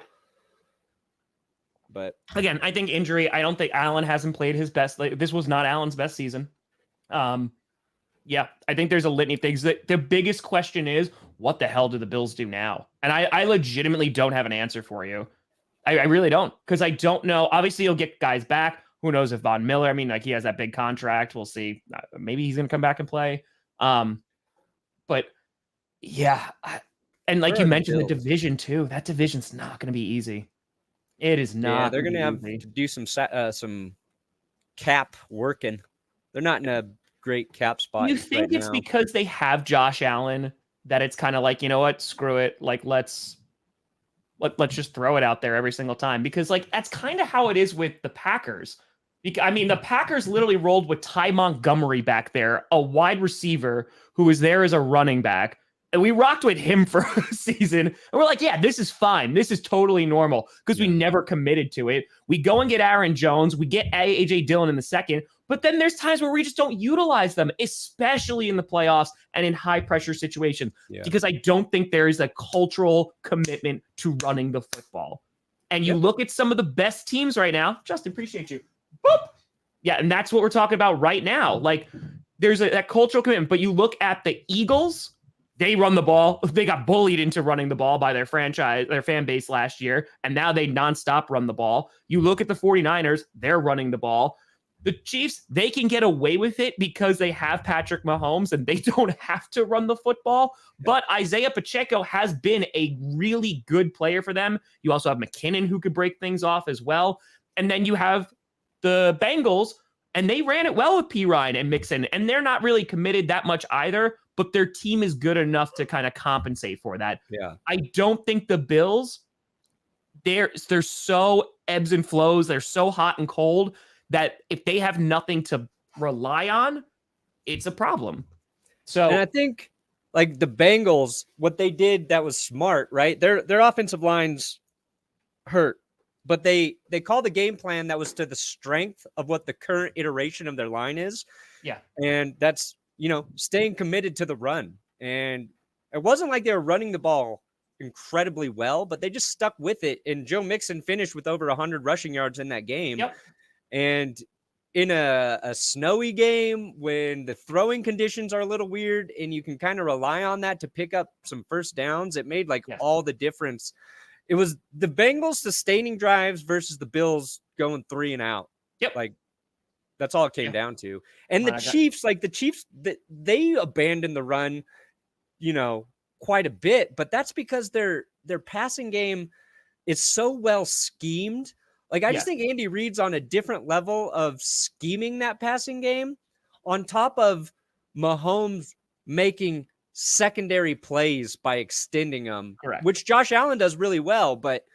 But again, I think injury, I don't think Allen hasn't played his best. This was not Allen's best season. I think there's a litany of things. The biggest question is, what the hell do the Bills do now? And I legitimately don't have an answer for you. I really don't, because I don't know. Obviously, you'll get guys back. Who knows if Von Miller, I mean, like he has that big contract. We'll see. Maybe he's going to come back and play. But yeah. And like you mentioned, the division too. That division's not going to be easy. It is not. Yeah, they're going to have to do some cap working. They're not in a great cap spot. You think it's because they have Josh Allen that it's kind of like, you know what, screw it. Like, let's just throw it out there every single time, because like that's kind of how it is with the Packers. I mean, the Packers literally rolled with Ty Montgomery back there, a wide receiver who was there as a running back. And we rocked with him for a season. And we're like, yeah, this is fine. This is totally normal, because we never committed to it. We go and get Aaron Jones. We get A.J. Dillon in the second. But then there's times where we just don't utilize them, especially in the playoffs and in high-pressure situations, because I don't think there is a cultural commitment to running the football. And you look at some of the best teams right now. Justin, appreciate you. Boop. Yeah, and that's what we're talking about right now. Like, there's that cultural commitment. But you look at the Eagles, They run the ball. They got bullied into running the ball by their fan base last year, and now they nonstop run the ball. You look at the 49ers, they're running the ball. The Chiefs, they can get away with it because they have Patrick Mahomes and they don't have to run the football. But Isaiah Pacheco has been a really good player for them. You also have McKinnon who could break things off as well. And then you have the Bengals, and they ran it well with P. Ryan and Mixon, and they're not really committed that much either, but their team is good enough to kind of compensate for that. Yeah. I don't think the Bills, they're so ebbs and flows. They're so hot and cold that if they have nothing to rely on, it's a problem. So, and I think like the Bengals, what they did that was smart, right? Their offensive line's hurt, but they called a game plan that was to the strength of what the current iteration of their line is. Yeah. And that's, staying committed to the run. And it wasn't like they were running the ball incredibly well, but they just stuck with it. And Joe Mixon finished with over 100 rushing yards in that game. Yep. And in a snowy game when the throwing conditions are a little weird and you can kind of rely on that to pick up some first downs, it made all the difference. It was the Bengals sustaining drives versus the Bills going 3 and out. Yep. Like that's all it came down to. And the Chiefs, they abandoned the run, quite a bit, but that's because their passing game is so well schemed. Like, I just think Andy Reid's on a different level of scheming that passing game on top of Mahomes making secondary plays by extending them, Correct. Which Josh Allen does really well. But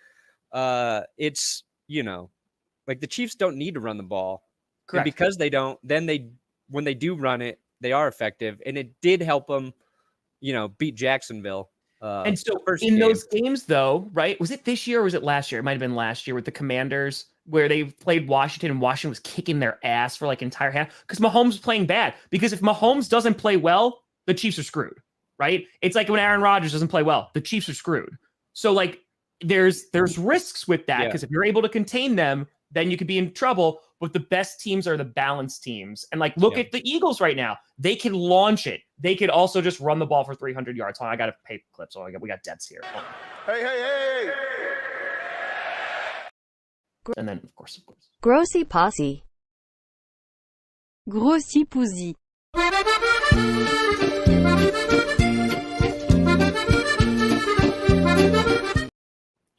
it's, like the Chiefs don't need to run the ball. Correct. And because they don't, then when they do run it, they are effective. And it did help them, beat Jacksonville. And so in those games, though, right? Was it this year or was it last year? It might have been last year with the Commanders where they played Washington and Washington was kicking their ass for like entire half because Mahomes was playing bad. Because if Mahomes doesn't play well, the Chiefs are screwed, right? It's like when Aaron Rodgers doesn't play well, the Chiefs are screwed. So like there's risks with that because if you're able to contain them, then you could be in trouble. But the best teams are the balanced teams. And like, look at the Eagles right now. They can launch it. They could also just run the ball for 300 yards. Hold on, I got a paper clip. So we got debts here. Hey. And then, of course. Grossi Posse. Grossi Pousi.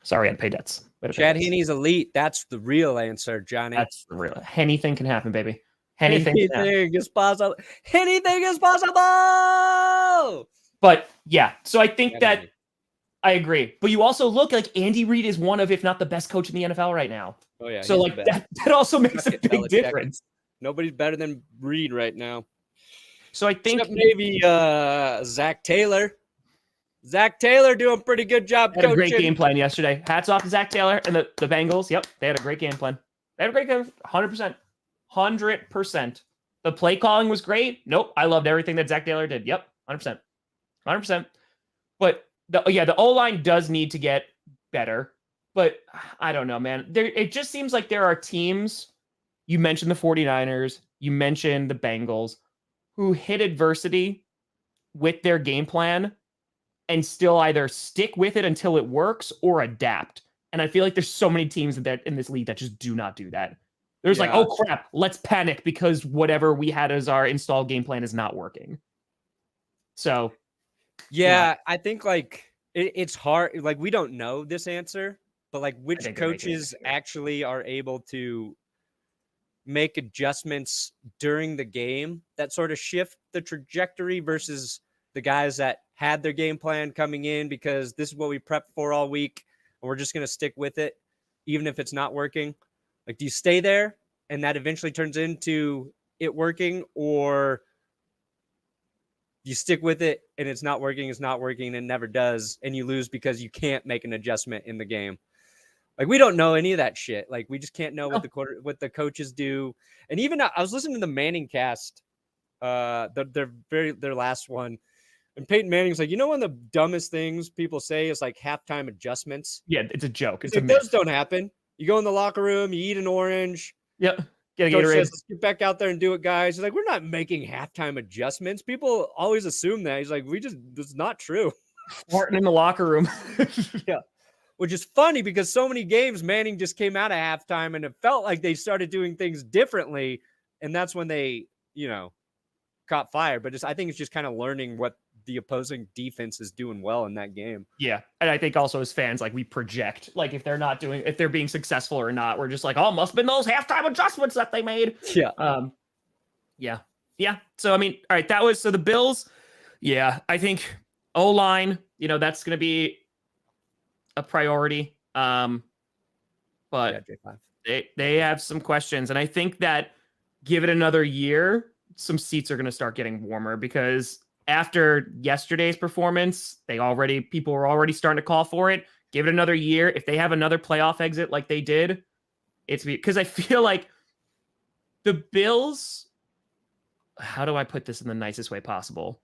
Sorry, I had to pay debts. Chad Henne's elite. That's the real answer, Johnny. That's the real. Anything can happen, baby. Anything is possible. Anything is possible. But yeah, so I think that I agree. But you also look like Andy Reid is one of, if not the best coach in the NFL right now. Oh yeah. So like that also makes a big difference. Nobody's better than Reid right now. So I think maybe Zach Taylor. Zach Taylor doing a pretty good job coaching. Had a great game plan yesterday. Hats off to Zach Taylor and the Bengals. Yep, they had a great game plan. They had a great game, 100%. 100%. The play calling was great. Nope, I loved everything that Zach Taylor did. Yep, 100%. 100%. But the O-line does need to get better. But I don't know, man. It just seems like there are teams, you mentioned the 49ers, you mentioned the Bengals, who hit adversity with their game plan and still either stick with it until it works or adapt. And I feel like there's so many teams in this league that just do not do that. There's like, oh crap, let's panic because whatever we had as our installed game plan is not working. So, I think like it's hard. Like we don't know this answer, but like which coaches actually are able to make adjustments during the game that sort of shift the trajectory versus the guys that had their game plan coming in because this is what we prepped for all week and we're just going to stick with it even if it's not working. Like, do you stay there and that eventually turns into it working, or you stick with it and it's not working and never does, and you lose because you can't make an adjustment in the game? Like, we don't know any of that shit. Like, we just can't know what the coaches do. And even I was listening to the Manning cast, their last one, and Peyton Manning's like, one of the dumbest things people say is like halftime adjustments. Yeah, it's a joke. It's like, those don't happen. You go in the locker room, you eat an orange. Yep. Get a Coach Gatorade. says, let's get back out there and do it, guys. He's like, we're not making halftime adjustments. People always assume that. He's like, it's not true. Farting in the locker room. Yeah. Which is funny because so many games Manning just came out of halftime and it felt like they started doing things differently. And that's when they, caught fire. But I think it's just kind of learning what the opposing defense is doing well in that game. Yeah. And I think also as fans, like we project, like if they're being successful or not, we're just like, oh, must have been those halftime adjustments that they made. Yeah. Yeah. So, I mean, all right, so the Bills. Yeah. I think O-line, that's going to be a priority. But they have some questions. And I think that give it another year, some seats are going to start getting warmer because after yesterday's performance, people were already starting to call for it. Give it another year. If they have another playoff exit like they did, it's because I feel like the Bills, how do I put this in the nicest way possible?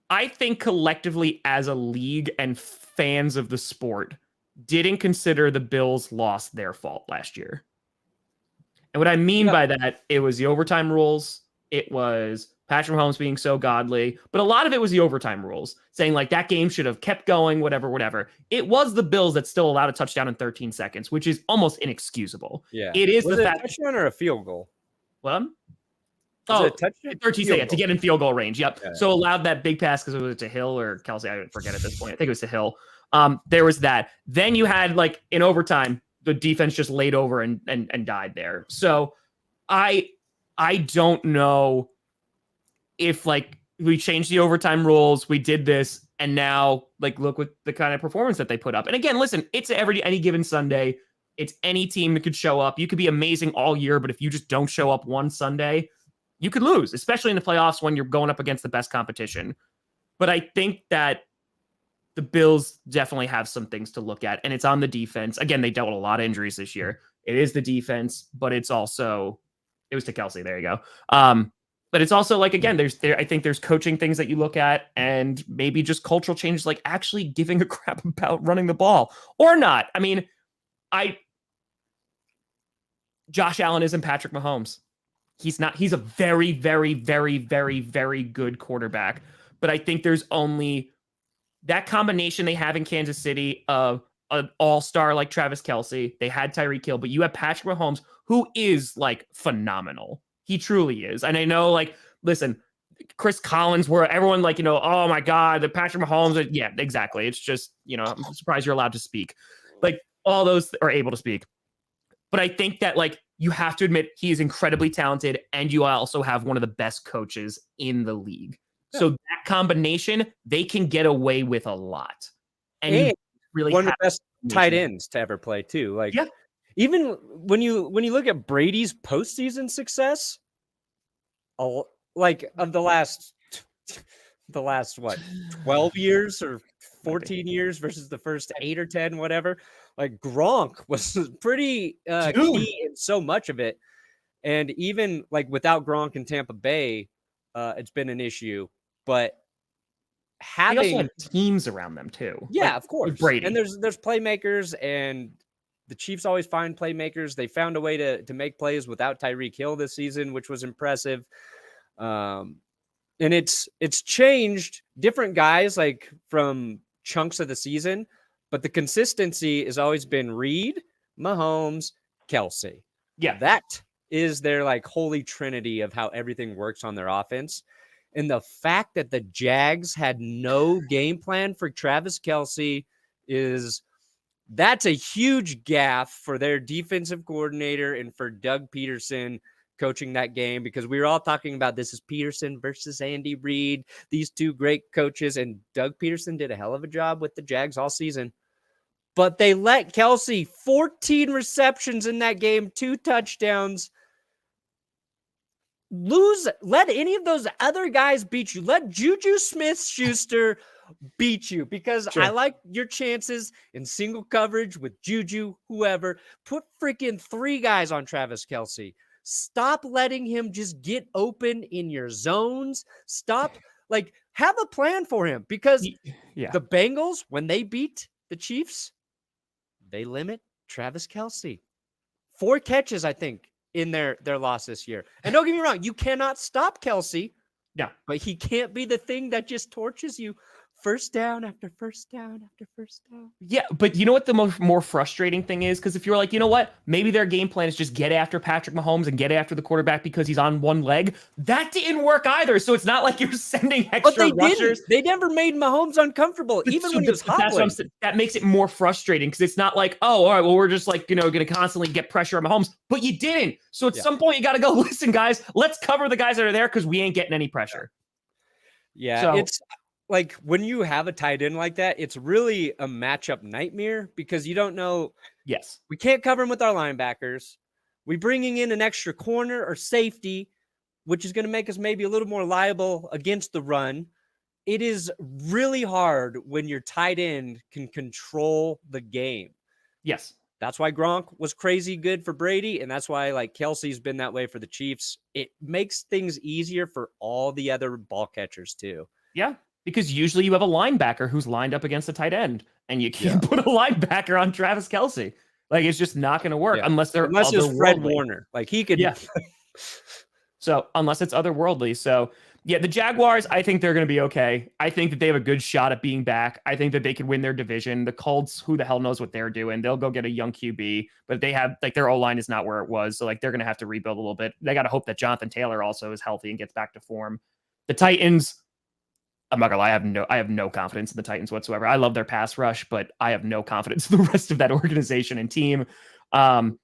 I think collectively as a league and fans of the sport didn't consider the Bills' loss their fault last year. And what I mean by that, it was the overtime rules. It was Patrick Mahomes being so godly, but a lot of it was the overtime rules saying like that game should have kept going, whatever. It was the Bills that still allowed a touchdown in 13 seconds, which is almost inexcusable. Yeah. It is was the it fact. A touchdown or a field goal? What? Was it a touchdown? 13 seconds to get in field goal range. Yep. Yeah. So allowed that big pass because it was to Hill or Kelsey. I forget at this point. I think it was to Hill. There was that. Then you had like in overtime, the defense just laid over and died there. So I don't know if like we changed the overtime rules, we did this, and now like look what the kind of performance that they put up. And again, listen, it's any given Sunday. It's any team that could show up. You could be amazing all year, but if you just don't show up one Sunday, you could lose, especially in the playoffs when you're going up against the best competition. But I think that the Bills definitely have some things to look at, and it's on the defense. Again, they dealt with a lot of injuries this year. It is the defense, but it was to Kelsey. There you go. But it's also like, again, I think there's coaching things that you look at and maybe just cultural changes, like actually giving a crap about running the ball or not. I mean, Josh Allen isn't Patrick Mahomes. He's not. He's a very, very, very, very, very good quarterback. But I think there's only that combination they have in Kansas City of an all-star like Travis Kelce. They had Tyreek Hill, but you have Patrick Mahomes, who is like phenomenal. He truly is. And I know, like, listen, Chris Collins, where everyone like, oh my God, the Patrick Mahomes. Yeah, exactly. It's just, I'm surprised you're allowed to speak. Like all those are able to speak. But I think that like you have to admit he is incredibly talented, and you also have one of the best coaches in the league. Yeah. So that combination, they can get away with a lot. And really one of the best tight ends to ever play too. Like, yeah. Even when you look at Brady's postseason success, like of the last what 12 years or 14 years versus the first 8 or 10, whatever. Like Gronk was pretty key in so much of it, and even like without Gronk in Tampa Bay, it's been an issue. But having they also have teams around them too, yeah, like, of course, Brady. And there's playmakers, and the Chiefs always find playmakers. They found a way to make plays without Tyreek Hill this season, which was impressive. And it's changed different guys like from chunks of the season, but the consistency has always been Reed, Mahomes, Kelsey. Yeah, that is their like holy trinity of how everything works on their offense. And the fact that the Jags had no game plan for Travis Kelce that's a huge gaffe for their defensive coordinator and for Doug Peterson coaching that game, because we were all talking about this is Peterson versus Andy Reid, these two great coaches, and Doug Peterson did a hell of a job with the Jags all season. But they let Kelce 14 receptions in that game, 2 touchdowns. Let any of those other guys beat you. Let Juju Smith-Schuster beat you, because sure. I like your chances in single coverage with Juju, whoever. Put freaking 3 guys on Travis Kelce. Stop letting him just get open in your zones. Stop, like, have a plan for him, because the Bengals, when they beat the Chiefs, they limit Travis Kelce. 4 catches, I think, in their loss this year. And don't get me wrong, you cannot stop Kelsey. No. But he can't be the thing that just torches you first down after first down after first down. Yeah, but you know what the more frustrating thing is? Because if you're like, you know what, maybe their game plan is just get after Patrick Mahomes and get after the quarterback because he's on one leg. That didn't work either. So it's not like you're sending extra rushers. They never made Mahomes uncomfortable, even when he was hobbling. That makes it more frustrating because it's not like, oh, all right, well, we're just like, going to constantly get pressure on Mahomes. But you didn't. So at some point, you got to go, listen, guys, let's cover the guys that are there because we ain't getting any pressure. Yeah, so, it's like when you have a tight end like that, it's really a matchup nightmare because you don't know. Yes. We can't cover him with our linebackers. We're bringing in an extra corner or safety, which is going to make us maybe a little more liable against the run. It is really hard when your tight end can control the game. Yes. That's why Gronk was crazy good for Brady, and that's why like Kelsey's been that way for the Chiefs. It makes things easier for all the other ball catchers too. Yeah, because usually you have a linebacker who's lined up against a tight end, and you can't put a linebacker on Travis Kelce. Like it's just not going to work unless it's Fred Warner. Like he could. Yeah. So unless it's otherworldly. So yeah, the Jaguars, I think they're going to be okay. I think that they have a good shot at being back. I think that they could win their division. The Colts, who the hell knows what they're doing? They'll go get a young QB, but they have like their O-line is not where it was. So like they're going to have to rebuild a little bit. They got to hope that Jonathan Taylor also is healthy and gets back to form. The Titans, I'm not gonna lie, I have no confidence in the Titans whatsoever. I love their pass rush, but I have no confidence in the rest of that organization and team. And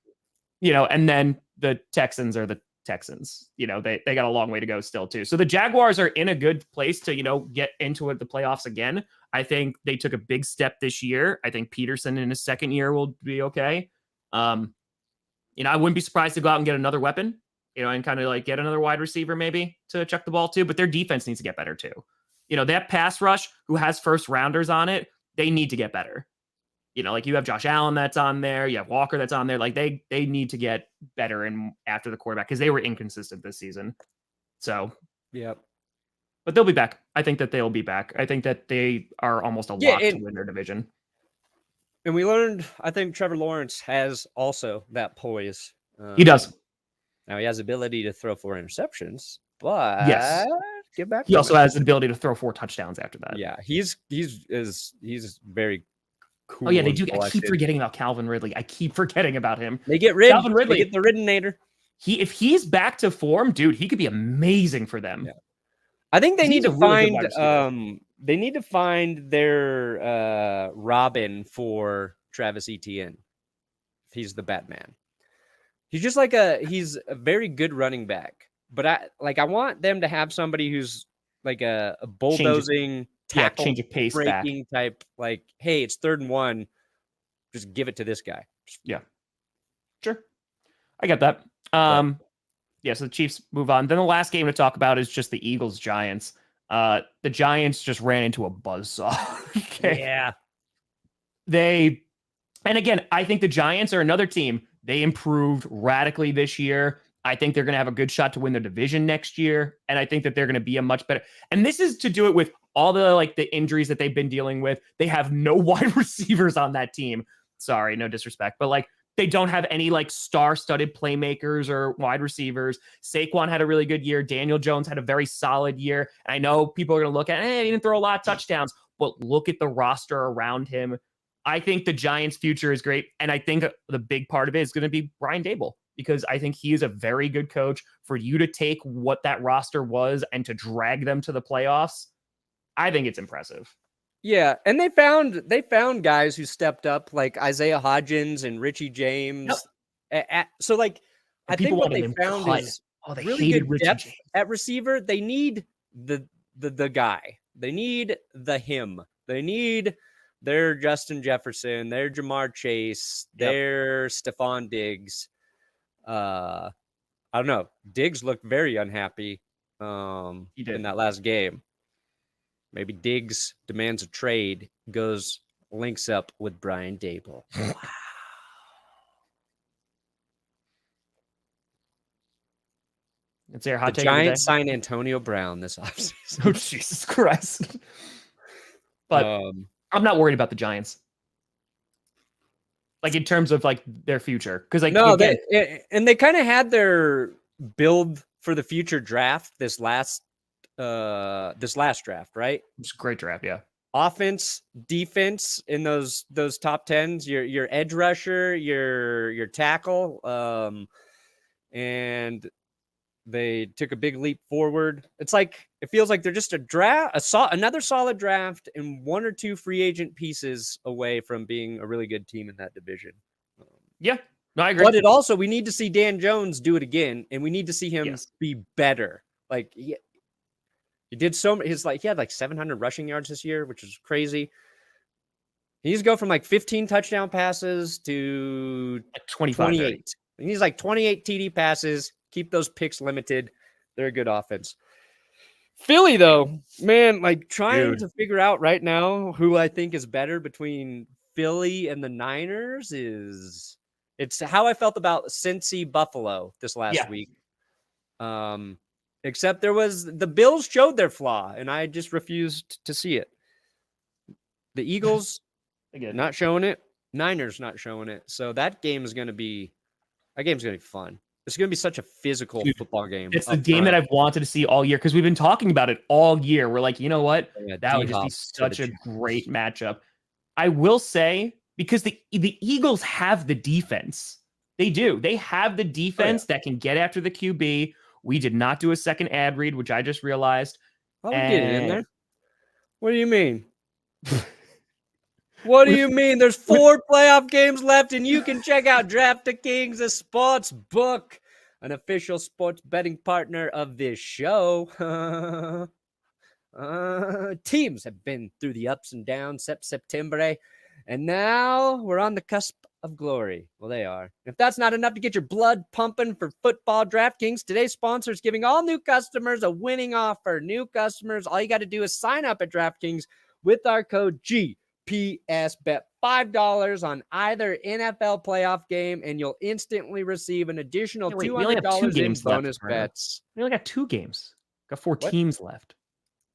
then the Texans are the Texans. They got a long way to go still too. So the Jaguars are in a good place to, get into the playoffs again. I think they took a big step this year. I think Peterson in his second year will be okay. I wouldn't be surprised to go out and get another weapon, and kind of like get another wide receiver maybe to chuck the ball to, but their defense needs to get better too. That pass rush who has first rounders on it, they need to get better. Like you have Josh Allen that's on there. You have Walker that's on there. Like they need to get better and after the quarterback because they were inconsistent this season. So, but they'll be back. I think that they'll be back. I think that they are almost a lock to win their division. And we learned, I think Trevor Lawrence has also that poise. He does. Now he has the ability to throw 4 interceptions, but get back. He also has the ability to throw 4 touchdowns after that. Yeah, he's very cool. Oh yeah, they do. I keep forgetting about Calvin Ridley. I keep forgetting about him. They get rid. Calvin Ridley. They get the Riddenator. If he's back to form, dude, he could be amazing for them. Yeah. I think they need to find. They need to find their Robin for Travis Etienne. He's the Batman. He's just like he's a very good running back. But I want them to have somebody who's like a bulldozing tackle, change of pace breaking type. Like, hey, it's 3rd and 1. Just give it to this guy. Yeah, sure, I get that. So the Chiefs move on. Then the last game to talk about is just the Eagles Giants. The Giants just ran into a buzzsaw. Okay. Yeah, and again, I think the Giants are another team. They improved radically this year. I think they're going to have a good shot to win the division next year. And I think that they're going to be a much better. And this is to do it with all the injuries that they've been dealing with. They have no wide receivers on that team. Sorry, no disrespect, but they don't have any star-studded playmakers or wide receivers. Saquon had a really good year. Daniel Jones had a very solid year. And I know people are going to look at, he didn't throw a lot of touchdowns, but look at the roster around him. I think the Giants' future is great. And I think the big part of it is going to be Brian Daboll, because I think he is a very good coach. For you to take what that roster was and to drag them to the playoffs, I think it's impressive. Yeah, and they found guys who stepped up, like Isaiah Hodgins and Richie James. So I think what they found is they really good Richie depth James at receiver. They need the guy. They need the him. They need their Justin Jefferson, their Jamar Chase, their Stephon Diggs. I don't know. Diggs looked very unhappy in that last game. Maybe Diggs demands a trade, links up with Brian Daboll. Wow. It's their hot the take. Giants sign Antonio Brown this offseason. Oh, Jesus Christ. But I'm not worried about the Giants. Like in terms of like their future. Because like No, again, and they kind of had their build for the future draft this last draft, right? it's a great draft, yeah. Offense, defense in those top 10s, your edge rusher, your tackle, and they took a big leap forward. It's like it feels like they're just another solid draft and one or two free agent pieces away from being a really good team in that division. Yeah, no, I agree. But we need to see Dan Jones do it again, and we need to see him be better. Like he did so much. He had like 700 rushing yards this year, which is crazy. He needs to go from like 15 touchdown passes to 28. He needs like 28 TD passes. Keep those picks limited. They're a good offense. Philly, though, man, like trying to figure out right now who I think is better between Philly and the Niners it's how I felt about Cincy Buffalo this last week. Except the Bills showed their flaw, and I just refused to see it. The Eagles not showing it. Niners not showing it. So that game's going to be fun. It's going to be such a physical football game. It's the game that I've wanted to see all year because we've been talking about it all year. We're like, you know what? That would just be such a great matchup. I will say, because the Eagles have the defense. They do. They have the defense that can get after the QB. We did not do a second ad read, which I just realized. Oh, we get it in there. What do you mean? What do you mean? There's 4 playoff games left, and you can check out DraftKings, a sports book, an official sports betting partner of this show. Teams have been through the ups and downs since September, and now we're on the cusp of glory. Well, they are. If that's not enough to get your blood pumping for football, DraftKings, today's sponsor, is giving all new customers a winning offer. New customers, all you got to do is sign up at DraftKings with our code GPS. Bet $5 on either NFL playoff game, and you'll instantly receive an additional $200 in bonus bets. We only got 2 games. Got 4 teams left.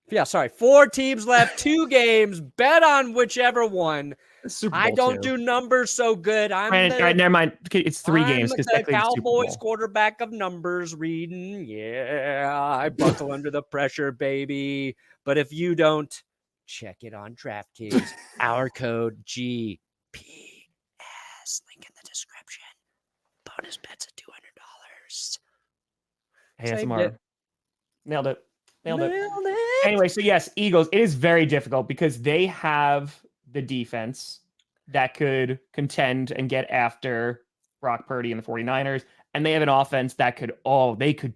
Yeah, sorry. 4 teams left, 2 games. Bet on whichever one. I don't do numbers so good. All right, never mind. It's 3 games because the Cowboys quarterback of numbers reading. Yeah, I buckle under the pressure, baby. But if you don't, check it on DraftKings. Our code GPS. Link in the description. Bonus bets at $200. ASMR. Nailed it. Anyway, so yes, Eagles. It is very difficult because they have the defense that could contend and get after Brock Purdy and the 49ers. And they have an offense that could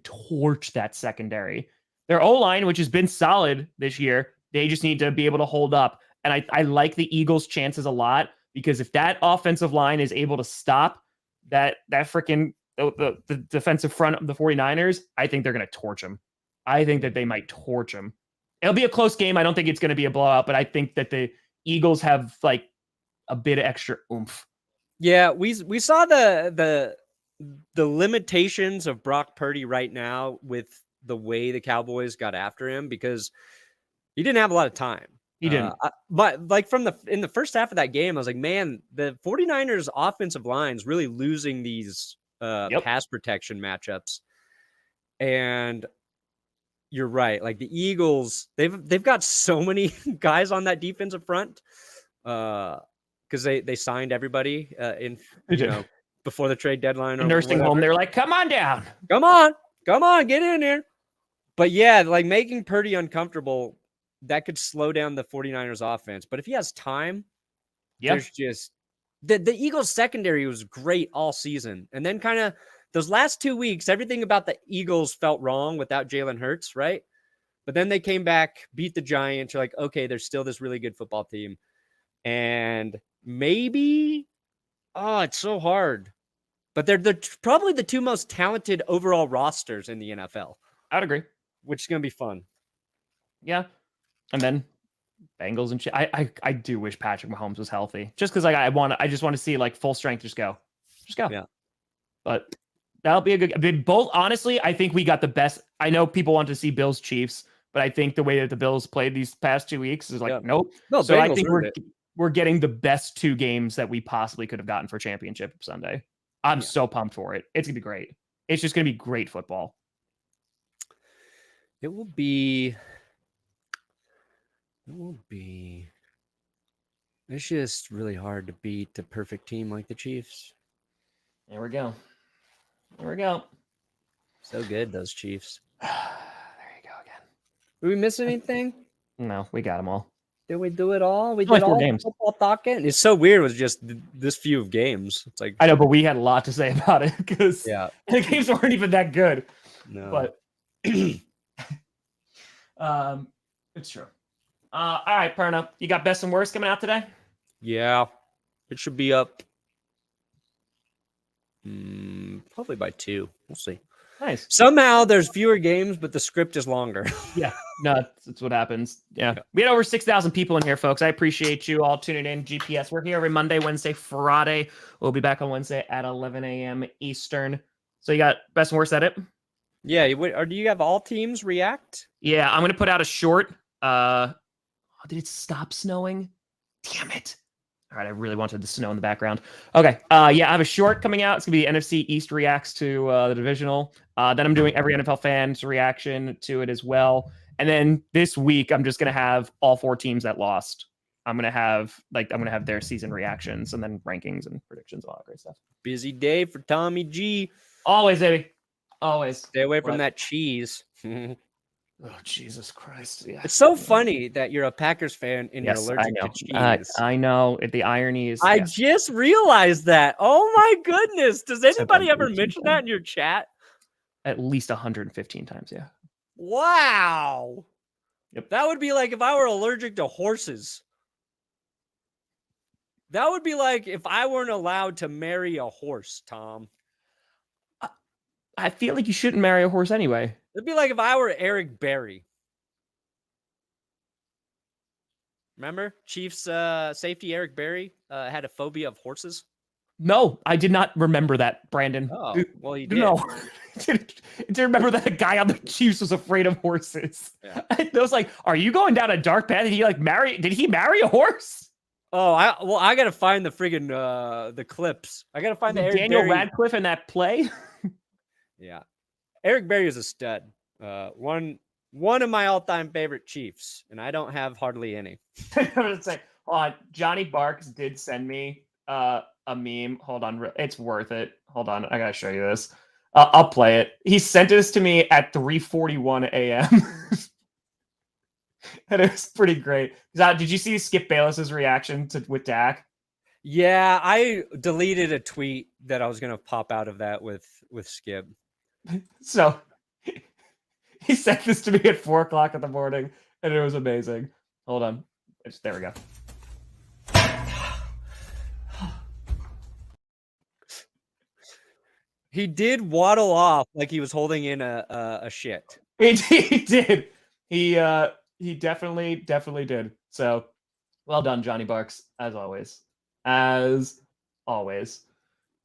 torch that secondary. Their O-line, which has been solid this year, they just need to be able to hold up. And I like the Eagles' chances a lot because if that offensive line is able to stop that freaking the defensive front of the 49ers, I think they're going to torch them. I think that they might torch them. It'll be a close game. I don't think it's going to be a blowout, but I think that the Eagles have like a bit of extra oomph. Yeah, we saw the limitations of Brock Purdy right now with the way the Cowboys got after him because he didn't have a lot of time. He didn't. But like in the first half of that game, I was like, man, the 49ers offensive line's really losing these pass protection matchups. And you're right. Like the Eagles, they've got so many guys on that defensive front because they signed everybody before the trade deadline. Nursing home, they're like, come on down. Come on, get in here. But yeah, like making Purdy uncomfortable, that could slow down the 49ers offense. But if he has time, there's just the Eagles secondary was great all season. And then kind of those last 2 weeks, everything about the Eagles felt wrong without Jalen Hurts, right? But then they came back, beat the Giants. You're like, okay, there's still this really good football team. And maybe, it's so hard. But they're probably the 2 most talented overall rosters in the NFL. I'd agree. Which is going to be fun. Yeah. And then Bengals and shit. I do wish Patrick Mahomes was healthy. Just because I just want to see like full strength. Just go. Yeah. But that'll be a good both. Honestly, I think we got the best. I know people want to see Bills Chiefs, but I think the way that the Bills played these past 2 weeks is like, nope. No, so I think we're getting the best 2 games that we possibly could have gotten for championship Sunday. I'm so pumped for it. It's gonna be great. It's just gonna be great football. It will be. It's just really hard to beat a perfect team like the Chiefs. There we go. So good, those Chiefs. There you go again. Did we miss anything? No, we got them all. Did we do it all? We Only did 4 all games. football talking. It's so weird. It was just this few of games. It's like I know, but we had a lot to say about it because the games weren't even that good. No. But it's true. All right, Perna, you got best and worst coming out today? Yeah, it should be up. Probably by 2. We'll see. Nice. Somehow there's fewer games, but the script is longer. Yeah, no, that's what happens. Yeah. We had over 6,000 people in here, folks. I appreciate you all tuning in. GPS, we're here every Monday, Wednesday, Friday. We'll be back on Wednesday at 11 a.m. Eastern. So you got best and worst at it? Yeah, or do you have all teams react? Yeah, I'm going to put out a short. Did it stop snowing? Damn it. All right, I really wanted the snow in the background. Okay, yeah, I have a short coming out. It's going to be NFC East reacts to the Divisional. Then I'm doing every NFL fan's reaction to it as well. And then this week, I'm just going to have all 4 teams that lost. I'm going to have their season reactions and then rankings and predictions, all that great stuff. Busy day for Tommy G. Always, baby. Always. Stay away from that cheese. Oh, Jesus Christ. Yeah. It's so funny that you're a Packers fan and you're allergic to cheese. I know. The irony is... I just realized that. Oh, my goodness. Does anybody ever mention that in your chat? At least 115 times, yeah. Wow. Yep. That would be like if I were allergic to horses. That would be like if I weren't allowed to marry a horse, Tom. I feel like you shouldn't marry a horse anyway. It'd be like if I were Eric Berry. Remember? Chiefs safety Eric Berry had a phobia of horses. No, I did not remember that, Brandon. Oh, well, you did. No. Did remember that a guy on the Chiefs was afraid of horses. Yeah. I was like, are you going down a dark path? Did he marry a horse? Oh, I gotta find the friggin' the clips. I gotta find the Eric Daniel Berry. Radcliffe in that play. Yeah, Eric Berry is a stud. One of my all-time favorite Chiefs, and I don't have hardly any. I'm gonna say, Johnny Barks did send me a meme. Hold on, it's worth it. Hold on, I gotta show you this. I'll play it. He sent this to me at 3:41 a.m. and it was pretty great. Did you see Skip Bayless's reaction with Dak? Yeah, I deleted a tweet that I was gonna pop out of that with Skip. So he sent this to me at 4:00 in the morning, and it was amazing. Hold on. There we go. He did waddle off like he was holding in a shit. He did. He definitely did. So well done, Johnny Barks, as always. As always.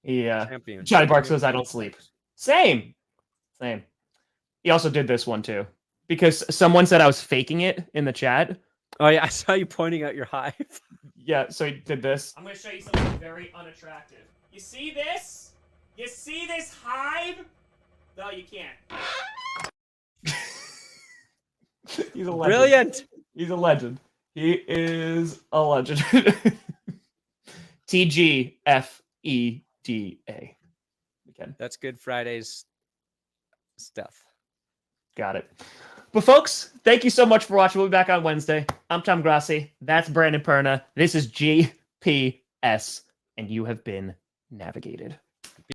Champion. Johnny Barks says, I don't sleep. Same. He also did this one too, because someone said I was faking it in the chat. Oh yeah, I saw you pointing out your hive. Yeah, so he did this. I'm going to show you something very unattractive. You see this? You see this hive? No, you can't. He's a legend. Brilliant. He's a legend. He is a legend. TGFEDA. Again. That's Good Friday's stuff. Got it. But folks, thank you so much for watching. We'll be back on Wednesday. I'm Tom Grossi. That's Brandon Perna. This is GPS, and you have been navigated.